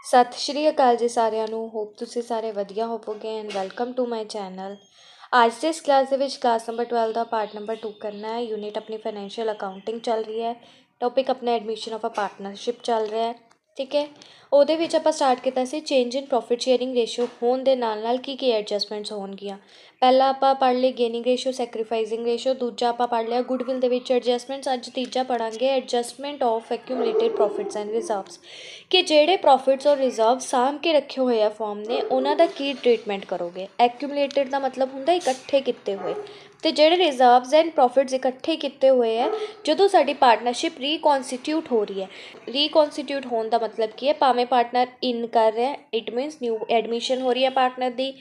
ਸਤਿ ਸ਼੍ਰੀ ਅਕਾਲ ਜੀ ਸਾਰਿਆਂ ਨੂੰ। ਹੋਪ ਤੁਸੀਂ ਸਾਰੇ ਵਧੀਆ ਹੋਵੋਗੇ and welcome to my channel. ਅੱਜ ਦੇ ਇਸ ਕਲਾਸ ਦੇ ਵਿੱਚ ਕਲਾਸ ਨੰਬਰ 12 ਦਾ ਪਾਰਟ ਨੰਬਰ 2 ਕਰਨਾ ਹੈ। ਯੂਨਿਟ ਆਪਣੀ ਫਾਈਨੈਂਸ਼ੀਅਲ ਅਕਾਊਂਟਿੰਗ ਚੱਲ ਰਹੀ ਹੈ। ਟੌਪਿਕ ਆਪਣਾ ਐਡਮਿਸ਼ਨ ਆਫ ਅ ਪਾਰਟਨਰਸ਼ਿਪ ਚੱਲ ਰਿਹਾ ਹੈ। ਠੀਕ ਹੈ, ਉਹਦੇ ਵਿੱਚ ਆਪਾਂ ਸਟਾਰਟ ਕੀਤਾ ਸੀ change in profit sharing ratio ਹੋਣ ਦੇ ਨਾਲ ਕੀ ਐਡਜਸਟਮੈਂਟਸ ਹੋਣਗੀਆਂ। ਪਹਿਲਾ ਆਪਾਂ ਪੜ੍ਹ ਲਈ ਗੇਨਿੰਗ ਰੇਸ਼ੋ, ਸੈਕਰੀਫਾਈਸਿੰਗ ਰੇਸ਼ੋ। ਦੂਜਾ ਆਪਾਂ ਪੜ੍ਹ ਲਿਆ ਗੁੱਡਵਿਲ ਦੇ ਵਿੱਚ ਐਡਜਸਟਮੈਂਟਸ। ਅੱਜ ਤੀਜਾ ਪੜ੍ਹਾਂਗੇ adjustment of accumulated profits and reserves, ਕਿ ਜਿਹੜੇ ਪ੍ਰੋਫਿਟਸ ਔਰ ਰਿਜ਼ਰਵ ਸਾਂਭ ਕੇ ਰੱਖੇ ਹੋਏ ਆ ਫਰਮ ਨੇ ਉਹਨਾਂ ਦਾ ਕੀ ਟ੍ਰੀਟਮੈਂਟ ਕਰੋਗੇ। ਐਕਿਊਮੂਲੇਟਿਡ ਦਾ ਮਤਲਬ ਹੁੰਦਾ ਇਕੱਠੇ ਕੀਤੇ ਹੋਏ, ਅਤੇ ਜਿਹੜੇ ਰਿਜ਼ਰਵਸ ਐਂਡ ਪ੍ਰੋਫਿਟਸ ਇਕੱਠੇ ਕੀਤੇ ਹੋਏ ਹੈ ਜਦੋਂ ਸਾਡੀ ਪਾਰਟਨਰਸ਼ਿਪ ਰੀਕੌਨਸਟੀਟਿਊਟ ਹੋ ਰਹੀ ਹੈ। ਰੀਕੌਨਸਟੀਟਿਊਟ ਹੋਣ ਦਾ ਮਤਲਬ ਕੀ ਹੈ, ਭਾਵੇਂ ਪਾਰਟਨਰ ਇਨ ਕਰ ਰਿਹਾ, ਇਟ ਮੀਨਸ ਨਿਊ ਐਡਮਿਸ਼ਨ ਹੋ ਰਹੀ ਹੈ ਪਾਰਟਨਰ ਦੀ,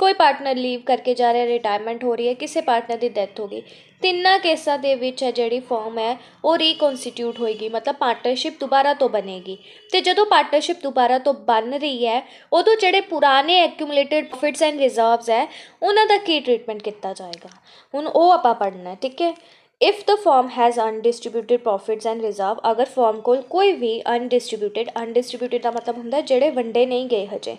ਕੋਈ ਪਾਰਟਨਰ ਲੀਵ ਕਰਕੇ ਜਾ ਰਿਹਾ, ਰਿਟਾਇਰਮੈਂਟ ਹੋ ਰਹੀ ਹੈ, ਕਿਸੇ ਪਾਰਟਨਰ ਦੀ ਡੈਥ ਹੋ ਗਈ। ਤਿੰਨਾਂ ਕੇਸਾਂ ਦੇ ਵਿੱਚ ਹੈ ਜਿਹੜੀ ਫਰਮ ਹੈ ਉਹ ਰੀਕੌਨਸਟੀਟਿਊਟ ਹੋਏਗੀ, ਮਤਲਬ ਪਾਰਟਨਰਸ਼ਿਪ ਦੁਬਾਰਾ ਤੋਂ ਬਣੇਗੀ। ਅਤੇ ਜਦੋਂ ਪਾਰਟਨਰਸ਼ਿਪ ਦੁਬਾਰਾ ਤੋਂ ਬਣ ਰਹੀ ਹੈ ਉਦੋਂ ਜਿਹੜੇ ਪੁਰਾਣੇ ਐਕਿਊਮੂਲੇਟਿਡ ਪ੍ਰੋਫਿਟਸ ਐਂਡ ਰਿਜ਼ਰਵਸ ਹੈ ਉਹਨਾਂ ਦਾ ਕੀ ਟ੍ਰੀਟਮੈਂਟ ਕੀਤਾ ਜਾਏਗਾ, ਹੁਣ ਉਹ ਆਪਾਂ ਪੜ੍ਹਨਾ। ਠੀਕ ਹੈ, if the firm has undistributed profits and reserve, ਅਗਰ ਫਰਮ ਕੋਲ ਕੋਈ ਵੀ ਅਨਡਿਸਟਰੀਬਿਊਟਿਡ ਦਾ ਮਤਲਬ ਹੁੰਦਾ ਜਿਹੜੇ ਵੰਡੇ ਨਹੀਂ ਗਏ ਹਜੇ,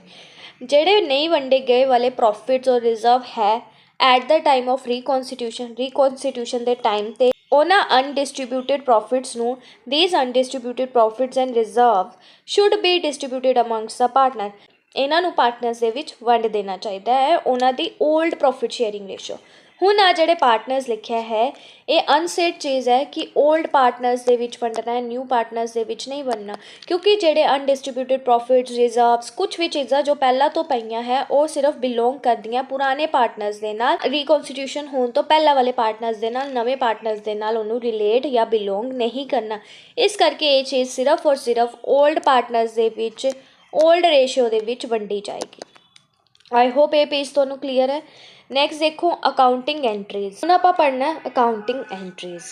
ਜਿਹੜੇ ਨਹੀਂ ਵੰਡੇ ਗਏ ਵਾਲੇ ਪ੍ਰੋਫਿਟਸ ਔਰ ਰਿਜ਼ਰਵ ਹੈ ਐਟ ਦਾ ਟਾਈਮ ਆਫ ਰੀਕੌਨਸਟੀਟਿਊਸ਼ਨ ਦੇ ਟਾਈਮ 'ਤੇ ਉਹਨਾਂ ਅਨਡਿਸਟਰੀਬਿਊਟਿਡ ਪ੍ਰੋਫਿਟਸ ਨੂੰ these undistributed profits and reserve should be distributed amongst the partner, ਇਹਨਾਂ ਨੂੰ ਪਾਰਟਨਰਸ ਦੇ ਵਿੱਚ ਵੰਡ ਦੇਣਾ ਚਾਹੀਦਾ ਹੈ ਉਹਨਾਂ ਦੀ ਓਲਡ ਪ੍ਰੋਫਿਟ ਸ਼ੇਅਰਿੰਗ ਰੇਸ਼ੋ। ਹੁਣ ਆ ਜਿਹੜੇ ਪਾਰਟਨਰਸ ਲਿਖਿਆ ਹੈ ਇਹ ਅਨਸੇਡ ਚੀਜ਼ ਹੈ ਕਿ ਓਲਡ ਪਾਰਟਨਰਸ ਦੇ ਵਿੱਚ ਵੰਡਣਾ ਹੈ, ਨਿਊ ਪਾਰਟਨਰਸ ਦੇ ਵਿੱਚ ਨਹੀਂ ਵੰਡਣਾ, ਕਿਉਂਕਿ ਜਿਹੜੇ ਅਨਡਿਸਟਰੀਬਿਊਟਿਡ ਪ੍ਰੋਫਿਟਸ ਰਿਜ਼ਰਵਸ ਕੁਝ ਵੀ ਚੀਜ਼ਾਂ ਜੋ ਪਹਿਲਾਂ ਤੋਂ ਪਈਆਂ ਹੈ ਉਹ ਸਿਰਫ ਬਿਲੋਂਗ ਕਰਦੀਆਂ ਪੁਰਾਣੇ ਪਾਰਟਨਰਸ ਦੇ ਨਾਲ। ਰੀਕੌਨਸਟੀਟਿਊਸ਼ਨ ਹੋਣ ਤੋਂ ਪਹਿਲਾਂ ਵਾਲੇ ਪਾਰਟਨਰਸ ਦੇ ਨਾਲ, ਨਵੇਂ ਪਾਰਟਨਰਸ ਦੇ ਨਾਲ ਉਹਨੂੰ ਰਿਲੇਟ ਜਾਂ ਬਿਲੋਂਗ ਨਹੀਂ ਕਰਨਾ। ਇਸ ਕਰਕੇ ਇਹ ਚੀਜ਼ ਸਿਰਫ ਔਰ ਸਿਰਫ ਓਲਡ ਪਾਰਟਨਰਸ ਦੇ ਵਿੱਚ ਓਲਡ ਰੇਸ਼ੀਓ ਦੇ ਵਿੱਚ ਵੰਡੀ ਜਾਏਗੀ। ਆਈ ਹੋਪ ਇਹ ਪੇਜ ਤੁਹਾਨੂੰ ਕਲੀਅਰ ਹੈ। ਨੈਕਸਟ ਦੇਖੋ ਅਕਾਊਂਟਿੰਗ ਐਂਟਰੀਜ਼। ਹੁਣ ਆਪਾਂ ਪੜ੍ਹਨਾ ਅਕਾਊਂਟਿੰਗ ਐਂਟਰੀਜ਼।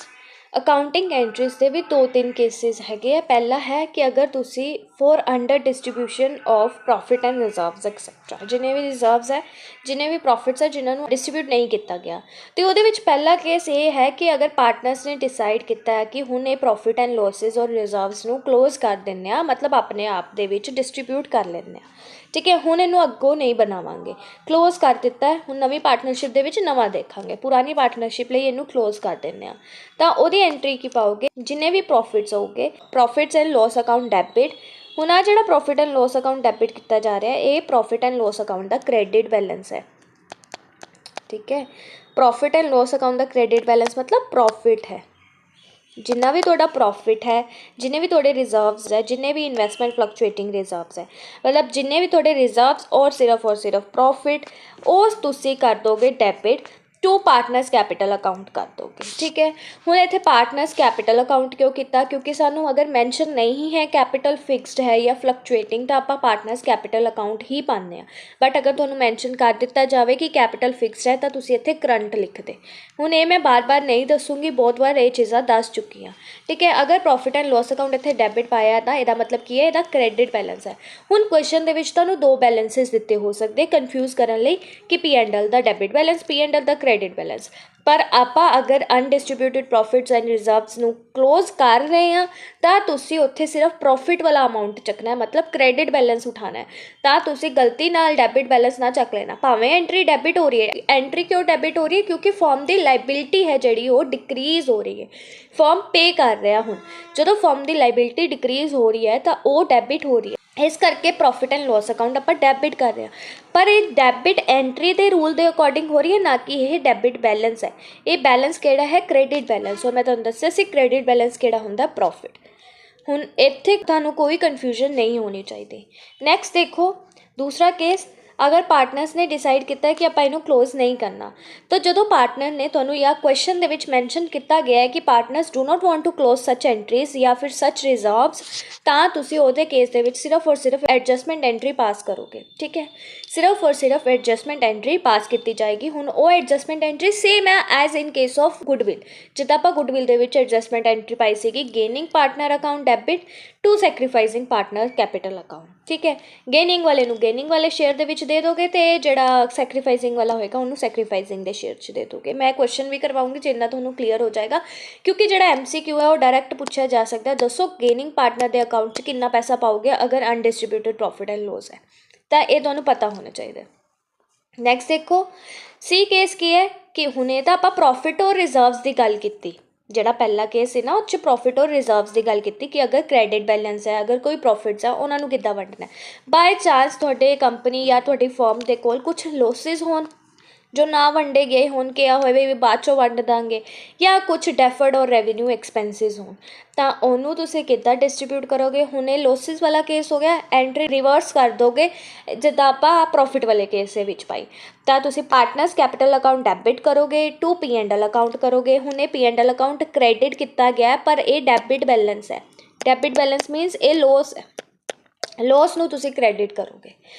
ਅਕਾਊਂਟਿੰਗ ਐਂਟਰੀਜ਼ ਦੇ ਵੀ 2-3 ਕੇਸਿਸ ਹੈਗੇ ਆ। ਪਹਿਲਾ ਹੈ ਕਿ ਅਗਰ ਤੁਸੀਂ for under distribution of profit and reserves etcetera, ਜਿੰਨੇ ਵੀ ਰਿਜ਼ਰਵਸ ਹੈ, ਜਿੰਨੇ ਵੀ ਪ੍ਰੋਫਿਟਸ ਹੈ ਜਿਨ੍ਹਾਂ ਨੂੰ ਡਿਸਟਰੀਬਿਊਟ ਨਹੀਂ ਕੀਤਾ ਗਿਆ, ਅਤੇ ਉਹਦੇ ਵਿੱਚ ਪਹਿਲਾ ਕੇਸ ਇਹ ਹੈ ਕਿ ਅਗਰ ਪਾਰਟਨਰਸ ਨੇ ਡਿਸਾਈਡ ਕੀਤਾ ਹੈ ਕਿ ਹੁਣ ਇਹ ਪ੍ਰੋਫਿਟ ਐਂਡ ਲੋਸਿਸ ਔਰ ਰਿਜ਼ਰਵਸ ਨੂੰ ਕਲੋਜ਼ ਕਰ ਦਿੰਦੇ ਆ, ਮਤਲਬ ਆਪਣੇ ਆਪ ਦੇ ਵਿੱਚ ਡਿਸਟਰੀਬਿਊਟ ਕਰ ਲੈਂਦੇ ਆ। ਠੀਕ ਹੈ, ਹੁਣ ਇਹਨੂੰ ਅੱਗੋਂ ਨਹੀਂ ਬਣਾਵਾਂਗੇ, ਕਲੋਜ਼ ਕਰ ਦਿੱਤਾ ਹੈ। ਹੁਣ ਨਵੀਂ ਪਾਰਟਨਰਸ਼ਿਪ ਦੇ ਵਿੱਚ ਨਵਾਂ ਦੇਖਾਂਗੇ, ਪੁਰਾਣੀ ਪਾਰਟਨਰਸ਼ਿਪ ਲਈ ਇਹਨੂੰ ਕਲੋਜ਼ ਕਰ ਦਿੰਦੇ ਆ। ਤਾਂ ਉਹਦੀ ਐਂਟਰੀ ਕੀ ਪਾਓਗੇ, ਜਿੰਨੇ ਵੀ ਪ੍ਰੋਫਿਟਸ ਹੋਊਗੇ, profits and loss account debit. ਹੁਣ ਆ ਜਿਹੜਾ profit and loss account debit ਕੀਤਾ ਜਾ ਰਿਹਾ ਇਹ profit and loss account the credit balance ਹੈ। ਠੀਕ ਹੈ, profit and loss account the credit balance ਮਤਲਬ ਪ੍ਰੋਫਿਟ ਹੈ, ਜਿੰਨਾ ਵੀ ਤੁਹਾਡਾ ਪ੍ਰੋਫਿਟ ਹੈ, ਜਿੰਨੇ ਵੀ ਤੁਹਾਡੇ ਰਿਜ਼ਰਵਸ ਹੈ, ਜਿੰਨੇ ਵੀ ਇਨਵੈਸਟਮੈਂਟ ਫਲਕਚੁਏਟਿੰਗ ਰਿਜ਼ਰਵਸ ਹੈ, ਮਤਲਬ ਜਿੰਨੇ ਵੀ ਤੁਹਾਡੇ ਰਿਜ਼ਰਵਸ ਔਰ ਸਿਰਫ ਪ੍ਰੋਫਿਟ, ਉਹ ਤੁਸੀਂ ਕਰ ਦੋਗੇ debit to partners capital account ਕਰ ਦੋਗੇ। ਠੀਕ ਹੈ, ਹੁਣ ਇੱਥੇ ਪਾਰਟਨਰਸ ਕੈਪੀਟਲ ਅਕਾਊਂਟ ਕਿਉਂ ਕੀਤਾ, ਕਿਉਂਕਿ ਸਾਨੂੰ ਅਗਰ ਮੈਂਸ਼ਨ ਨਹੀਂ ਹੈ ਕੈਪੀਟਲ ਫਿਕਸਡ ਹੈ ਜਾਂ ਫਲਕਚੁਏਟਿੰਗ ਤਾਂ ਆਪਾਂ ਪਾਰਟਨਰਸ ਕੈਪੀਟਲ ਅਕਾਊਂਟ ਹੀ ਪਾਉਂਦੇ ਹਾਂ। ਬਟ ਅਗਰ ਤੁਹਾਨੂੰ ਮੈਂਸ਼ਨ ਕਰ ਦਿੱਤਾ ਜਾਵੇ ਕਿ ਕੈਪੀਟਲ ਫਿਕਸਡ ਹੈ ਤਾਂ ਤੁਸੀਂ ਇੱਥੇ ਕਰੰਟ ਲਿਖਦੇ। ਹੁਣ ਇਹ ਮੈਂ ਬਾਰ-ਬਾਰ ਨਹੀਂ ਦੱਸੂਗੀ, ਬਹੁਤ ਵਾਰ ਇਹ ਚੀਜ਼ਾਂ ਦੱਸ ਚੁੱਕੀ ਹਾਂ। ਠੀਕ ਹੈ, ਅਗਰ ਪ੍ਰੋਫਿਟ ਐਂਡ ਲੋਸ ਅਕਾਊਂਟ ਇੱਥੇ ਡੈਬਿਟ ਪਾਇਆ ਤਾਂ ਇਹਦਾ ਮਤਲਬ ਕੀ ਹੈ, ਇਹਦਾ ਕ੍ਰੈਡਿਟ ਬੈਲੈਂਸ ਹੈ। ਹੁਣ ਕੁਐਸਚਨ ਦੇ ਵਿੱਚ ਤੁਹਾਨੂੰ 2 ਬੈਲੈਂਸਿਸ ਦਿੱਤੇ ਹੋ ਸਕਦੇ ਕਨਫਿਊਜ਼ ਕਰਨ ਲਈ ਕਿ P&L ਦਾ ਡੈਬਿਟ ਬੈਲੈਂਸ, P&L ਦਾ ਕ੍ਰੈਡਿਟ ਬੈਲੈਂਸ। ਪਰ ਆਪਾਂ ਅਗਰ ਅਨਡਿਸਟਰੀਬਿਊਟਿਡ ਪ੍ਰੋਫਿਟਸ ਐਂਡ ਰਿਜ਼ਰਵਸ ਨੂੰ ਕਲੋਜ਼ ਕਰ ਰਹੇ ਹਾਂ ਤਾਂ ਤੁਸੀਂ ਉੱਥੇ ਸਿਰਫ ਪ੍ਰੋਫਿਟ ਵਾਲਾ ਅਮਾਊਂਟ ਚੱਕਣਾ ਹੈ, ਮਤਲਬ ਕ੍ਰੈਡਿਟ ਬੈਲੈਂਸ ਉਠਾਉਣਾ ਹੈ। ਤਾਂ ਤੁਸੀਂ ਗਲਤੀ ਨਾਲ ਡੈਬਿਟ ਬੈਲੈਂਸ ਨਾ ਚੱਕ ਲੈਣਾ, ਭਾਵੇਂ ਐਂਟਰੀ ਡੈਬਿਟ ਹੋ ਰਹੀ ਹੈ। ਐਂਟਰੀ ਕਿਉਂ ਡੈਬਿਟ ਹੋ ਰਹੀ ਹੈ, ਕਿਉਂਕਿ ਫਰਮ ਦੀ ਲਾਇਬਿਲਿਟੀ ਹੈ ਜਿਹੜੀ ਉਹ ਡਿਕਰੀਜ਼ ਹੋ ਰਹੀ ਹੈ, ਫਰਮ ਪੇ ਕਰ ਰਿਹਾ। ਹੁਣ ਜਦੋਂ ਫਰਮ ਦੀ ਲਾਇਬਿਲਿਟੀ ਡਿਕਰੀਜ਼ ਹੋ ਰਹੀ ਹੈ ਤਾਂ ਉਹ ਡੈਬਿਟ ਹੋ ਰਹੀ ਹੈ, ਇਸ ਕਰਕੇ ਪ੍ਰੋਫਿਟ ਐਂਡ ਲੋਸ ਅਕਾਊਂਟ ਆਪਾਂ ਡੈਬਿਟ ਕਰ ਰਹੇ ਹਾਂ। ਪਰ ਇਹ ਡੈਬਿਟ ਐਂਟਰੀ ਦੇ ਰੂਲ ਦੇ ਅਕੋਰਡਿੰਗ ਹੋ ਰਹੀ ਹੈ, ਨਾ ਕਿ ਇਹ ਡੈਬਿਟ ਬੈਲੈਂਸ ਹੈ। ਇਹ ਬੈਲੈਂਸ ਕਿਹੜਾ ਹੈ, ਕ੍ਰੈਡਿਟ ਬੈਲੈਂਸ। ਔਰ ਮੈਂ ਤੁਹਾਨੂੰ ਦੱਸਿਆ ਸੀ ਕ੍ਰੈਡਿਟ ਬੈਲੈਂਸ ਕਿਹੜਾ ਹੁੰਦਾ, ਪ੍ਰੋਫਿਟ। ਹੁਣ ਇੱਥੇ ਤੁਹਾਨੂੰ ਕੋਈ ਕਨਫਿਊਜ਼ਨ ਨਹੀਂ ਹੋਣੀ ਚਾਹੀਦੀ। ਨੈਕਸਟ ਦੇਖੋ ਦੂਸਰਾ ਕੇਸ, ਅਗਰ ਪਾਰਟਨਰਸ ਨੇ ਡਿਸਾਈਡ ਕੀਤਾ ਕਿ ਆਪਾਂ ਇਹਨੂੰ ਕਲੋਜ਼ ਨਹੀਂ ਕਰਨਾ, ਤਾਂ ਜਦੋਂ ਪਾਰਟਨਰ ਨੇ ਤੁਹਾਨੂੰ ਜਾਂ ਕੁਐਸਚਨ ਦੇ ਵਿੱਚ ਮੈਂਸ਼ਨ ਕੀਤਾ ਗਿਆ ਹੈ ਕਿ partners do not want to close such entries ਜਾਂ ਫਿਰ ਸੱਚ ਰਿਜ਼ਰਵਸ, ਤਾਂ ਤੁਸੀਂ ਉਹਦੇ ਕੇਸ ਦੇ ਵਿੱਚ ਸਿਰਫ ਔਰ ਸਿਰਫ ਐਡਜਸਟਮੈਂਟ ਐਂਟਰੀ ਪਾਸ ਕਰੋਗੇ। ਠੀਕ ਹੈ, ਸਿਰਫ ਔਰ ਸਿਰਫ ਐਡਜਸਟਮੈਂਟ ਐਂਟਰੀ ਪਾਸ ਕੀਤੀ ਜਾਏਗੀ। ਹੁਣ ਉਹ ਐਡਜਸਟਮੈਂਟ ਐਂਟਰੀ ਸੇਮ ਹੈ as in case of goodwill. ਜਿੱਦਾਂ ਆਪਾਂ ਗੁੱਡਵਿਲ ਦੇ ਵਿੱਚ ਐਡਜਸਟਮੈਂਟ ਐਂਟਰੀ ਪਾਈ ਸੀਗੀ gaining partner account debit to sacrificing partner capital account. ठीक है, गेनिंग वाले नूं गेनिंग वाले शेयर दे विच दे दोगे तो जिहड़ा सैक्रीफाइजिंग वाला होएगा उन्होंने सैक्रीफाइजिंग दे शेयर च दे दोगे। मैं क्वेश्चन भी करवाऊँगी जिन्ना तुहानूं क्लीयर हो जाएगा, क्योंकि जिहड़ा MCQ है वो डायरैक्ट पूछा जा सकता है, दसो गेनिंग पार्टनर के अकाउंट च कितना पैसा पाओगे अगर अनडिस्ट्रीब्यूटेड प्रॉफिट एंड लॉस है, तो ये तुहानूं पता होना चाहिए। नैक्सट देखो सी केस की है कि हुणे तां आपां प्रॉफिट और रिजर्व्स की गल कीती, ਜਿਹੜਾ ਪਹਿਲਾ ਕੇਸ ਸੀ ਨਾ ਉਹ 'ਚ ਪ੍ਰੋਫਿਟ ਔਰ ਰਿਜ਼ਰਵਸ ਦੀ ਗੱਲ ਕੀਤੀ ਕਿ ਅਗਰ ਕ੍ਰੈਡਿਟ ਬੈਲੈਂਸ ਹੈ, ਅਗਰ ਕੋਈ ਪ੍ਰੋਫਿਟਸ ਆ ਉਹਨਾਂ ਨੂੰ ਕਿੱਦਾਂ ਵੰਡਣਾ। ਬਾਏ ਚਾਂਸ ਤੁਹਾਡੇ ਕੰਪਨੀ ਜਾਂ ਤੁਹਾਡੀ ਫਰਮ ਦੇ ਕੋਲ ਕੁਛ ਲੋਸਿਸ ਹੋਣ ਜੋ ਨਾ ਵੰਡੇ ਗਏ ਹੋਣ, ਕਿਹਾ ਹੋਵੇ ਵੀ ਬਾਅਦ 'ਚੋਂ ਵੰਡ ਦਾਂਗੇ, ਜਾਂ ਕੁਛ ਡੈਫਰਡ ਔਰ ਰੈਵਨਿਊ ਐਕਸਪੈਂਸਿਸ ਹੋਣ, ਤਾਂ ਉਹਨੂੰ ਤੁਸੀਂ ਕਿੱਦਾਂ ਡਿਸਟਰੀਬਿਊਟ ਕਰੋਗੇ। ਹੁਣ ਇਹ ਲੋਸਿਸ ਵਾਲਾ ਕੇਸ ਹੋ ਗਿਆ, ਐਂਟਰੀ ਰਿਵਰਸ ਕਰ ਦੋਗੇ ਜਿੱਦਾਂ ਆਪਾਂ ਪ੍ਰੋਫਿਟ ਵਾਲੇ ਕੇਸ ਦੇ ਵਿੱਚ ਪਾਈ, ਤਾਂ ਤੁਸੀਂ ਪਾਰਟਨਰਸ ਕੈਪੀਟਲ ਅਕਾਊਂਟ ਡੈਬਿਟ ਕਰੋਗੇ ਟੂ P&L ਅਕਾਊਂਟ ਕਰੋਗੇ। ਹੁਣ ਇਹ P&L ਅਕਾਊਂਟ ਕ੍ਰੈਡਿਟ ਕੀਤਾ ਗਿਆ ਪਰ ਇਹ ਡੈਬਿਟ ਬੈਲੈਂਸ ਹੈ। ਡੈਬਿਟ ਬੈਲੈਂਸ ਮੀਨਸ ਇਹ ਲੋਸ ਹੈ, ਲੋਸ ਨੂੰ ਤੁਸੀਂ ਕ੍ਰੈਡਿਟ ਕਰੋਗੇ।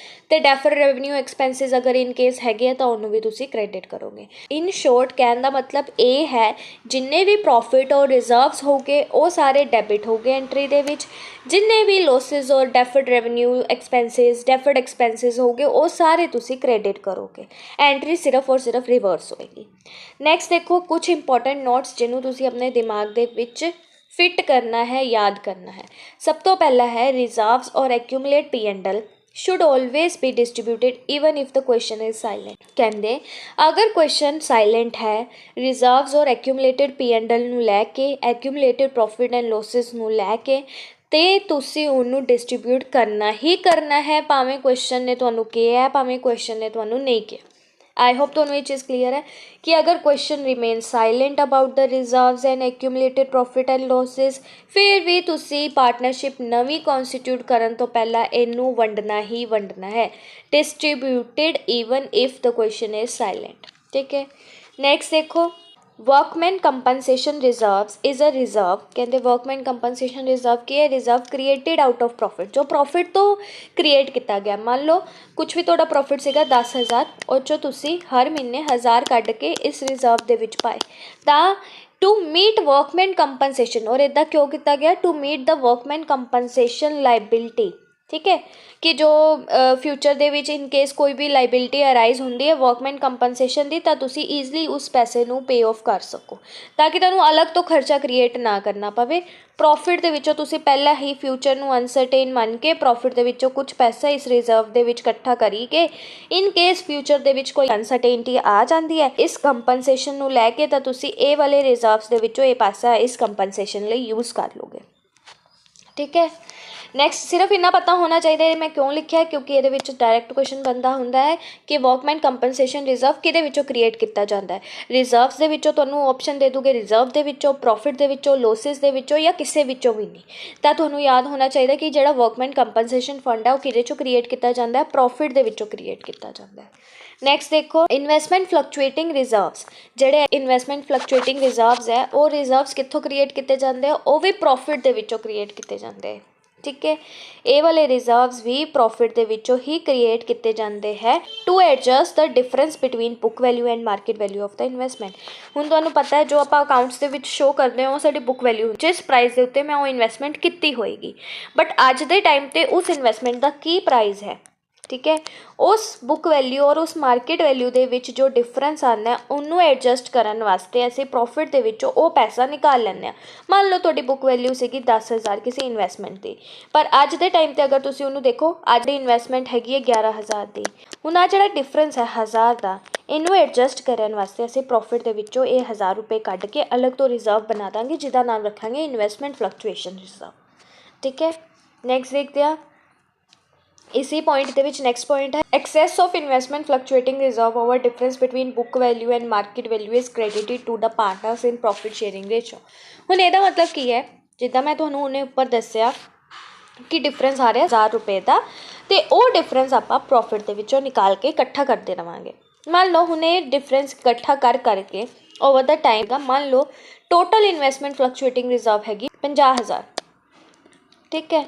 ਤੇ ਡੈਫਰ ਰੈਵਨਿਊ ਐਕਸਪੈਂਸਿਸ ਅਗਰ ਇਨ ਕੇਸ ਹੈਗੇ ਆ ਤਾਂ ਉਹਨੂੰ ਵੀ ਤੁਸੀਂ ਕ੍ਰੈਡਿਟ ਕਰੋਗੇ। ਇਨ ਸ਼ੋਰਟ ਕਹਿਣ ਦਾ ਮਤਲਬ ਇਹ ਹੈ ਜਿੰਨੇ ਵੀ ਪ੍ਰੋਫਿਟ ਔਰ ਰਿਜ਼ਰਵਸ ਹੋਗੇ ਉਹ ਸਾਰੇ ਡੈਬਿਟ ਹੋਗੇ ਐਂਟਰੀ ਦੇ ਵਿੱਚ, ਜਿੰਨੇ ਵੀ ਲੋਸਿਸ ਔਰ ਡੈਫਰਡ ਰੈਵਨਿਊ ਐਕਸਪੈਂਸਿਸ ਹੋਗੇ ਉਹ ਸਾਰੇ ਤੁਸੀਂ ਕ੍ਰੈਡਿਟ ਕਰੋਗੇ। ਐਂਟਰੀ ਸਿਰਫ ਔਰ ਸਿਰਫ ਰਿਵਰਸ ਹੋਏਗੀ। ਨੈਕਸਟ ਦੇਖੋ ਕੁਛ ਇੰਪੋਰਟੈਂਟ ਨੋਟਸ ਜਿਹਨੂੰ ਤੁਸੀਂ ਆਪਣੇ ਦਿਮਾਗ ਦੇ ਵਿੱਚ ਫਿਟ करना है, याद करना है। सब तो पहला है रिजर्व्स और accumulate P&L should always be distributed even if the question is silent। कहते अगर क्वेश्चन साइलेंट है रिजर्व्स और एक्यूमुलेटेड P&L ਨੂੰ ਲੈ ਕੇ, एक्यूमुलेटेड प्रॉफिट एंड लॉसेस ਨੂੰ ਲੈ ਕੇ, ਤੇ ਤੁਸੀਂ ਉਹਨੂੰ ਡਿਸਟਰੀਬਿਊਟ ਕਰਨਾ ਹੀ ਕਰਨਾ ਹੈ, ਭਾਵੇਂ ਕੁਐਸਚਨ ਨੇ ਤੁਹਾਨੂੰ ਕਿਹਾ ਭਾਵੇਂ ਕੁਐਸਚਨ ਨੇ ਤੁਹਾਨੂੰ ਨਹੀਂ ਕਿਹਾ। आई होप ਤੁਹਾਨੂੰ ਇਹ ਚੀਜ਼ ਕਲੀਅਰ ਹੈ ਕਿ ਅਗਰ question remain silent about the reserves and accumulated profit and losses, ਫਿਰ ਵੀ ਤੁਸੀਂ ਪਾਰਟਨਰਸ਼ਿਪ ਨਵੀਂ ਕੌਨਸਟੀਟਿਊਟ ਕਰਨ ਤੋਂ ਪਹਿਲਾਂ ਇਹਨੂੰ ਵੰਡਣਾ ਹੀ ਵੰਡਣਾ ਹੈ, distributed even if the question is silent. ਠੀਕ ਹੈ, ਨੈਕਸਟ ਦੇਖੋ workman compensation reserves is a reserve. कहते वर्कमैन कंपनसेशन रिजर्व की है, reserve created out of profit, जो प्रॉफिट तो क्रिएट किया गया। मान लो कुछ भी थोड़ा प्रॉफिट सीगा 10,000 और चो तुसी हर महीने 1,000 कढ़ के इस रिजर्व दे विच पाए, तां टू मीट वर्कमैन कंपनसेशन, और इदा क्यों किया गया, to meet the workman compensation liability. ठीक है, कि जो फ्यूचर ਦੇ ਵਿੱਚ ਇਨ ਕੇਸ ਕੋਈ ਵੀ ਲਾਇਬਿਲਿਟੀ ਅਰਾਈਜ਼ ਹੁੰਦੀ ਹੈ ਵਰਕਮੈਨ ਕੰਪਨਸੇਸ਼ਨ ਦੀ, ਤਾਂ ਤੁਸੀਂ ਈਜ਼ਲੀ ਉਸ ਪੈਸੇ ਨੂੰ ਪੇ ਆਫ ਕਰ ਸਕੋ ਤਾਂ ਕਿ ਤੁਹਾਨੂੰ ਅਲੱਗ ਤੋਂ ਖਰਚਾ ਕ੍ਰੀਏਟ ਨਾ ਕਰਨਾ ਪਵੇ। ਪ੍ਰੋਫਿਟ ਦੇ ਵਿੱਚੋਂ ਤੁਸੀਂ ਪਹਿਲਾਂ ਹੀ ਫਿਊਚਰ ਨੂੰ ਅਨਸਰਟੇਨ ਮੰਨ ਕੇ ਪ੍ਰੋਫਿਟ ਦੇ ਵਿੱਚੋਂ ਕੁਝ ਪੈਸਾ ਇਸ ਰਿਜ਼ਰਵ ਦੇ ਵਿੱਚ ਇਕੱਠਾ ਕਰੀ ਕੇ ਇਨ ਕੇਸ ਫਿਊਚਰ ਦੇ ਵਿੱਚ ਕੋਈ ਅਨਸਰਟੇਨਟੀ ਆ ਜਾਂਦੀ ਹੈ ਇਸ ਕੰਪਨਸੇਸ਼ਨ ਨੂੰ ਲੈ ਕੇ, ਤਾਂ ਤੁਸੀਂ ਇਹ ਵਾਲੇ ਰਿਜ਼ਰਵਸ ਦੇ ਵਿੱਚੋਂ ਇਹ ਪੈਸਾ ਇਸ ਕੰਪਨਸੇਸ਼ਨ ਲਈ ਯੂਜ਼ ਕਰ ਲਓਗੇ। ठीक है, ਨੈਕਸਟ ਸਿਰਫ ਇੰਨਾ ਪਤਾ ਹੋਣਾ ਚਾਹੀਦਾ ਹੈ। ਮੈਂ ਕਿਉਂ ਲਿਖਿਆ, ਕਿਉਂਕਿ ਇਹਦੇ ਵਿੱਚ ਡਾਇਰੈਕਟ ਕੁਐਸਚਨ ਬਣਦਾ ਹੁੰਦਾ ਹੈ ਕਿ ਵਰਕਮੈਨ ਕੰਪਨਸੇਸ਼ਨ ਰਿਜ਼ਰਵ ਕਿਹਦੇ ਵਿੱਚੋਂ ਕ੍ਰੀਏਟ ਕੀਤਾ ਜਾਂਦਾ ਹੈ। ਰਿਜ਼ਰਵਸ ਦੇ ਵਿੱਚੋਂ ਤੁਹਾਨੂੰ ਆਪਸ਼ਨ ਦੇ ਦੂਗੇ, ਰਿਜ਼ਰਵ ਦੇ ਵਿੱਚੋਂ, ਪ੍ਰੋਫਿਟ ਦੇ ਵਿੱਚੋਂ, ਲੋਸਿਸ ਦੇ ਵਿੱਚੋਂ, ਜਾਂ ਕਿਸੇ ਵਿੱਚੋਂ ਵੀ ਨਹੀਂ। ਤਾਂ ਤੁਹਾਨੂੰ ਯਾਦ ਹੋਣਾ ਚਾਹੀਦਾ ਕਿ ਜਿਹੜਾ ਵਰਕਮੈਨ ਕੰਪਨਸੇਸ਼ਨ ਫੰਡ ਹੈ ਉਹ ਕਿਹਦੇ ਚੋਂ ਕ੍ਰੀਏਟ ਕੀਤਾ ਜਾਂਦਾ ਹੈ, ਪ੍ਰੋਫਿਟ ਦੇ ਵਿੱਚੋਂ ਕ੍ਰੀਏਟ ਕੀਤਾ ਜਾਂਦਾ ਹੈ। ਨੈਕਸਟ ਦੇਖੋ ਇਨਵੈਸਟਮੈਂਟ ਫਲਕਚੁਏਟਿੰਗ ਰਿਜ਼ਰਵਸ। ਜਿਹੜੇ ਇਨਵੈਸਟਮੈਂਟ ਫਲਕਚੁਏਟਿੰਗ ਰਿਜ਼ਰਵਸ ਹੈ ਉਹ ਰਿਜ਼ਰਵਸ ਕਿੱਥੋਂ ਕ੍ਰੀਏਟ ਕੀਤੇ ਜਾਂਦੇ ਆ, ਉਹ ਵੀ ਪ੍ਰੋਫਿਟ ਦੇ ਵਿੱਚੋਂ ਕ੍ਰੀਏਟ ਕੀਤੇ ਜਾਂਦੇ। ਠੀਕ ਹੈ, ਇਹ ਵਾਲੇ ਰਿਜ਼ਰਵਸ ਵੀ ਪ੍ਰੋਫਿਟ ਦੇ ਵਿੱਚੋਂ ਹੀ ਕ੍ਰੀਏਟ ਕੀਤੇ ਜਾਂਦੇ ਹੈ to adjust the difference between book value and market value of the investment. ਹੁਣ ਤੁਹਾਨੂੰ ਪਤਾ ਹੈ ਜੋ ਆਪਾਂ ਅਕਾਊਂਟਸ ਦੇ ਵਿੱਚ ਸ਼ੋਅ ਕਰਦੇ ਹਾਂ ਉਹ ਸਾਡੀ ਬੁੱਕ ਵੈਲਿਊ, ਜਿਸ ਪ੍ਰਾਈਸ ਦੇ ਉੱਤੇ ਮੈਂ ਉਹ ਇਨਵੈਸਟਮੈਂਟ ਕੀਤੀ ਹੋਏਗੀ, ਬਟ ਅੱਜ ਦੇ ਟਾਈਮ 'ਤੇ ਉਸ ਇਨਵੈਸਟਮੈਂਟ ਦਾ ਕੀ ਪ੍ਰਾਈਸ ਹੈ। ਠੀਕ ਹੈ, ਉਸ ਬੁੱਕ ਵੈਲਿਊ ਔਰ ਉਸ ਮਾਰਕੀਟ ਵੈਲਿਊ ਦੇ ਵਿੱਚ ਜੋ ਡਿਫਰੈਂਸ ਆਉਂਦਾ ਉਹਨੂੰ ਐਡਜਸਟ ਕਰਨ ਵਾਸਤੇ ਅਸੀਂ ਪ੍ਰੋਫਿਟ ਦੇ ਵਿੱਚੋਂ ਉਹ ਪੈਸਾ ਨਿਕਾਲ ਲੈਂਦੇ ਹਾਂ। ਮੰਨ ਲਓ ਤੁਹਾਡੀ ਬੁੱਕ ਵੈਲਿਊ ਸੀਗੀ 10,000 ਕਿਸੇ ਇਨਵੈਸਟਮੈਂਟ ਦੀ, ਪਰ ਅੱਜ ਦੇ ਟਾਈਮ 'ਤੇ ਅਗਰ ਤੁਸੀਂ ਉਹਨੂੰ ਦੇਖੋ ਅੱਜ ਦੀ ਇਨਵੈਸਟਮੈਂਟ ਹੈਗੀ ਹੈ 11,000 ਦੀ। ਹੁਣ ਆਹ ਜਿਹੜਾ ਡਿਫਰੈਂਸ ਹੈ 1,000 ਦਾ, ਇਹਨੂੰ ਐਡਜਸਟ ਕਰਨ ਵਾਸਤੇ ਅਸੀਂ ਪ੍ਰੋਫਿਟ ਦੇ ਵਿੱਚੋਂ ਇਹ 1,000 ਰੁਪਏ ਕੱਢ ਕੇ ਅਲੱਗ ਤੋਂ ਰਿਜ਼ਰਵ ਬਣਾ ਦਾਂਗੇ ਜਿਹਦਾ ਨਾਮ ਰੱਖਾਂਗੇ ਇਨਵੈਸਟਮੈਂਟ ਫਲਕਚੁਏਸ਼ਨ ਰਿਜ਼ਰਵ। ਠੀਕ ਹੈ, ਨੈਕਸਟ ਦੇਖਦੇ ਹਾਂ इसी पॉइंट के नैक्सट पॉइंट है excess of investment fluctuating reserve over difference between book value and market value is credited to the partners in profit sharing ratio. हुण ਇਹਦਾ मतलब की है, जिद्दां मैं ਤੁਹਾਨੂੰ ਉਹਨੇ ਉੱਪਰ ਦੱਸਿਆ कि डिफरेंस आ रहा 1,000 रुपए का, तो वो डिफरेंस आप प्रॉफिट के विचों निकाल के इकट्ठा करते रहांगे। मान लो हुण ये डिफरेंस इकट्ठा करके ओवर द टाइम का मान लो टोटल इन्वेस्टमेंट फ्लक्चुएटिंग रिजर्व हैगी 50,000। ठीक है,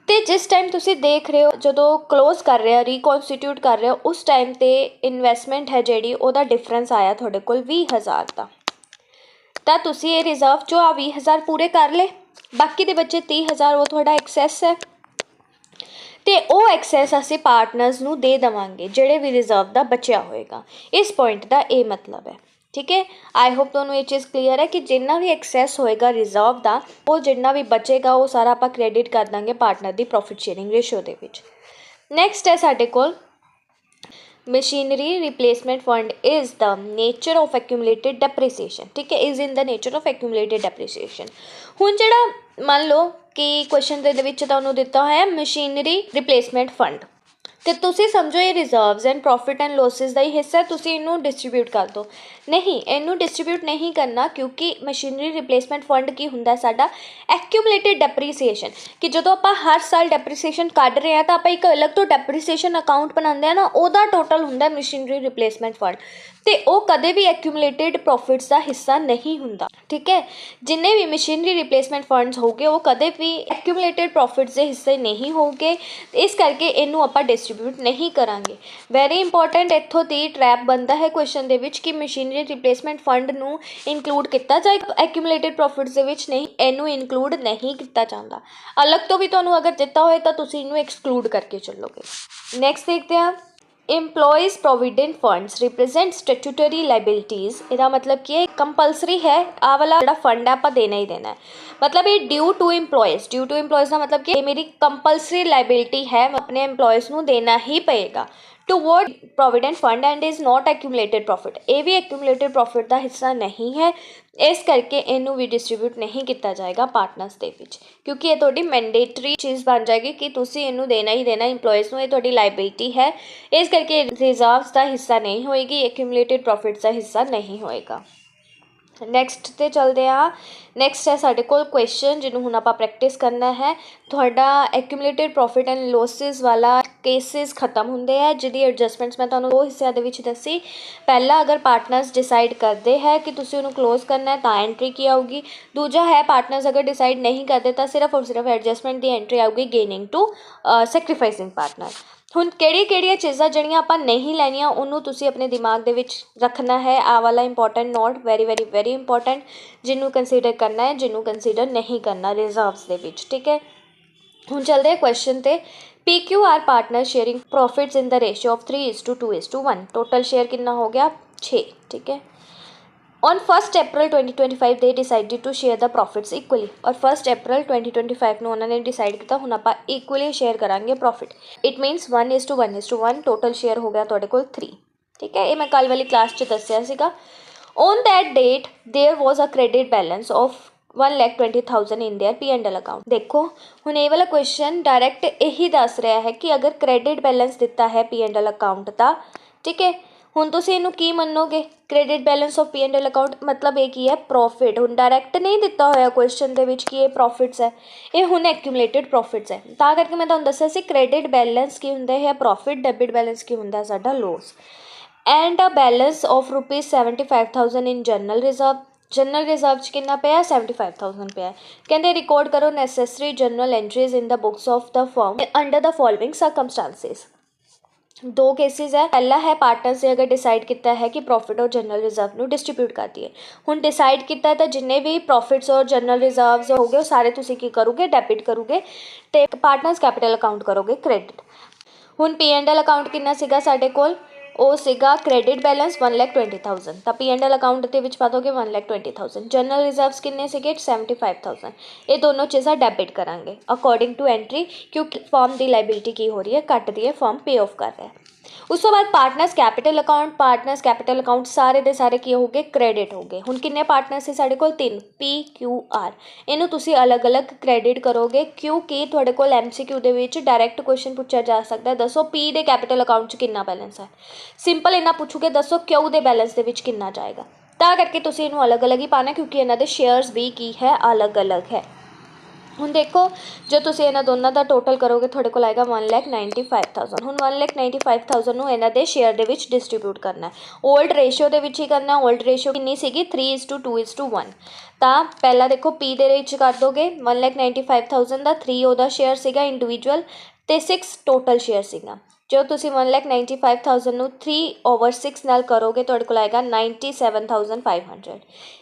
तो जिस टाइम तुसी देख रहे हो जो क्लोज कर रहे हो रीकॉन्स्टिट्यूट कर रहे हो उस टाइम तो इन्वेस्टमेंट है जी वह डिफरेंस आया थोड़े को 20,000 का, तो तुसी ये रिजर्व चो 20,000 पूरे कर ले बाकी दे बचे 30,000 वो थोड़ा एक्सैस है तो वो एक्सैस असी पार्टनर्स नूं दे देवांगे जिहड़े भी रिजर्व का बचिया होएगा। इस पॉइंट का ये मतलब है। ठीक है, आई होप तुहानूं ये चीज़ क्लीयर है कि जिन्ना भी एक्सैस होएगा रिजर्व का वो जिन्ना भी बचेगा वो सारा आपां क्रेडिट कर देंगे पार्टनर की प्रॉफिट शेयरिंग रेशो दे विच। नैक्सट है साडे कोल machinery replacement fund is the nature of accumulated depreciation. ठीक है, is in the nature of accumulated depreciation. हुण जिहड़ा मान लो कि क्वेश्चन दे विच तुहानूं दिता होया मशीनरी रिप्लेसमेंट फंड तो तुसी समझो ये reserves and profit and losses का ही हिस्सा है, तुसी इनू डिस्ट्रीब्यूट कर दो। नहीं, इनू डिस्ट्रीब्यूट नहीं करना क्योंकि मशीनरी रिप्लेसमेंट फंड की हुंदा साडा एक्यूमुलेटेड डेप्रीसीएशन कि जो आपां हर साल डेप्रीसीएशन कढ रहे हैं तो आपां एक अलग तो डेप्रीसीएशन अकाउंट बनाते हैं ना, उहदा टोटल हुंदा मशीनरी रिप्लेसमेंट फंड तो वो कदे भी एक्यूमुलेटेड प्रॉफिट्स का हिस्सा नहीं हुंदा। ठीक है, जिन्ने भी मशीनरी रिप्लेसमेंट फंड्स होगे वो कदे भी एक्यूमुलेटेड प्रॉफिट्स के हिस्से नहीं होगे, इस करके इनू आपां डिस्ट्रीब्यूट नहीं करांगे। वैरी इंपॉर्टेंट इत्थों दी ट्रैप बनता है क्वेश्चन दे विच कि मशीनरी रिप्लेसमेंट फंड नू इनकलूड किया जाए एक्यूमुलेटेड प्रॉफिट्स दे विच नहीं, इनू इनकलूड नहीं किया जाता। अलग तो भी तुहानूं अगर दिता होए तो तुसीं इनू एक्सक्लूड करके चलोगे। नैक्सट देखते हैं employees provident funds represent statutory liabilities. इसका मतलब कि ये कंपलसरी है, आ वाला जो फंड है आप देना ही देना है। मतलब ये ड्यू टू एम्प्लॉयज़ का मतलब कि मेरी कंपलसरी लाइबिलिटी है, अपने एम्प्लॉयज़ को देना ही पेगा toward provident fund and is not accumulated profit. ये भी एक्यूमुलेटेड प्रॉफिट का हिस्सा नहीं है, इस करके इनू भी डिस्ट्रीब्यूट नहीं किया जाएगा पार्टनर्स दे विच क्योंकि ये थोड़ी मैंडेटरी चीज़ बन जाएगी कि तुसी इनू देना ही देना इंप्लॉयज़ नूं, ये थोड़ी लाइबिलिटी है, इस करके रिजर्व्स का हिस्सा नहीं होएगी, एक्यूमुलेटेड प्रॉफिट्स का हिस्सा नहीं होएगा। नैक्सट ते चलते हैं। नैक्सट है साढ़े कोल क्वेश्चन जिन्होंने हुण आपां प्रैक्टिस करना है। तुहाडा एक्यूमुलेटेड प्रॉफिट एंड लॉसिस वाला केसिस खत्म होंगे है जिहदी एडजस्टमेंट्स मैं तुहानूं दो हिस्सों दे विच दसी। पहला अगर पार्टनर्स डिसाइड करते हैं कि तुसीं उहनूं क्लोज करना है तो एंट्री की आऊगी। दूजा है पार्टनर्स अगर डिसाइड नहीं करते तो सिर्फ और सिर्फ एडजस्टमेंट की एंट्री आऊगी गेनिंग टू सैक्रीफाइसिंग पार्टनर। हुण किहड़ियां चीज़ां जिहड़ियां आपां नहीं लैनियां उहनूं तुसीं अपने दिमाग दे विच रखना है। आ वाला important note very very very important, जिन्हों कंसीडर करना है, जिन्हों कंसीडर नहीं करना रिजर्व्स दे विच। ठीक है, हुण चलते हैं क्वेश्चन ते। PQR partner sharing profits in the ratio of 3:2:1। Total share कितना हो गया 6। ठीक है, on 1 April 2025 they decided to share the profits equally. और 1 अप्रैल 2025 में उन्होंने डिसाइड किया हुण आपां इक्वली शेयर करांगे प्रॉफिट। इट मीनस 1:1:1 टोटल शेयर हो गया तुहाडे कोल 3। ठीक है, ये मैं कल वाली क्लास च दस्सिया सीगा। On that date there was a credit balance of 1,20,000 in their P&L account. देखो हुण ये वाला क्वेश्चन डायरैक्ट यही दस रहा है कि अगर क्रेडिट बैलेंस दिता है P&L अकाउंट का, ठीक है, हुण तुसीं इहनूं की मन्नोगे credit balance of P&L account मतलब ये की है प्रॉफिट। हुण डायरैक्ट नहीं दिता होया क्वेश्चन दे विच कि ये प्रॉफिट्स है, ये हुण एक्यूमुलेटेड प्रॉफिट्स है, तां करके मैं तुहानूं दस्सिया सी क्रेडिट बैलेंस की हुंदा है प्रॉफिट, डेबिट बैलेंस की हुंदा साडा loss. And a balance of ₹75,000 in general reserve. General reserve च कितना पिया 75,000 पिया। कहते रिकॉर्ड करो necessary general entries in the books of the firm under the following circumstances. दो केसेस है। पहला है पार्टनर से अगर डिसाइड किया है कि प्रॉफिट और जनरल रिजर्व नू डिस्ट्रीब्यूट कर दिए। हुण डिसाइड किया तो जिन्ने भी प्रॉफिट्स और जनरल रिजर्व्स हो गए सारे तुसीं की करोगे डेबिट करोगे तो पार्टनर्स कैपिटल अकाउंट करोगे क्रेडिट। हुण P&L अकाउंट कितना सीगा साडे कोल, ਉਹ ਸੀਗਾ क्रेडिट बैलेंस 1,20,000 ਤਾਂ P&L अकाउंट ਦੇ ਵਿੱਚ ਪਾ ਦੋਗੇ 1,20,000। जनरल रिजर्व्स किन्ने ਸੀਗੇ 75,000। ये दोनों चीज़ां डेबिट करांगे अकॉर्डिंग टू एंट्री क्योंकि फॉर्म की लाइबिलिटी की हो रही है घट दी है, फॉर्म पे ऑफ कर रहा है। उस तो बाद पार्टनर्स कैपिटल अकाउंट सारे दे सारे की हो गए क्रेडिट हो गए। हुण किन्ने पार्टनर्स से साडे कोल 3 PQR। इनू तुसीं अलग अलग क्रेडिट करोगे क्योंकि तुहाडे कोल MCQ दे विच डायरैक्ट क्वेश्चन पूछा जा सकता है दसो P दे कैपिटल अकाउंट च कितना बैलेंस है। सिंपल इन्ना पूछूगे दसो Q दे बैलेंस दे विच कितना जाएगा, तां करके तुसीं इनू अलग अलग ही पाना क्योंकि इन्हां दे शेयर्स भी की है अलग अलग है। हुण देखो जो तुसीं इन्हां दोनों का टोटल करोगे तुहाडे कोल आएगा 1,95,000। हुण 1,95,000 नूं इन्हां दे शेयर दे विच डिस्ट्रीब्यूट करना है। ओल्ड रेशियो दे विच ही करना। ओल्ड रेशियो कितनी सीगी 3:2:1। तां पहला देखो P दे विच कर दोगे 1,95,000 दा 3 ओहदा शेयर सीगा इंडिविजुअल ते 6 टोटल शेयर सीगा। जो तुसी 1,95,000 ਨੂੰ 3/6 ਨਾਲ ਕਰੋਗੇ ਤੁਹਾਡੇ ਕੋਲ ਆਏਗਾ 97,500।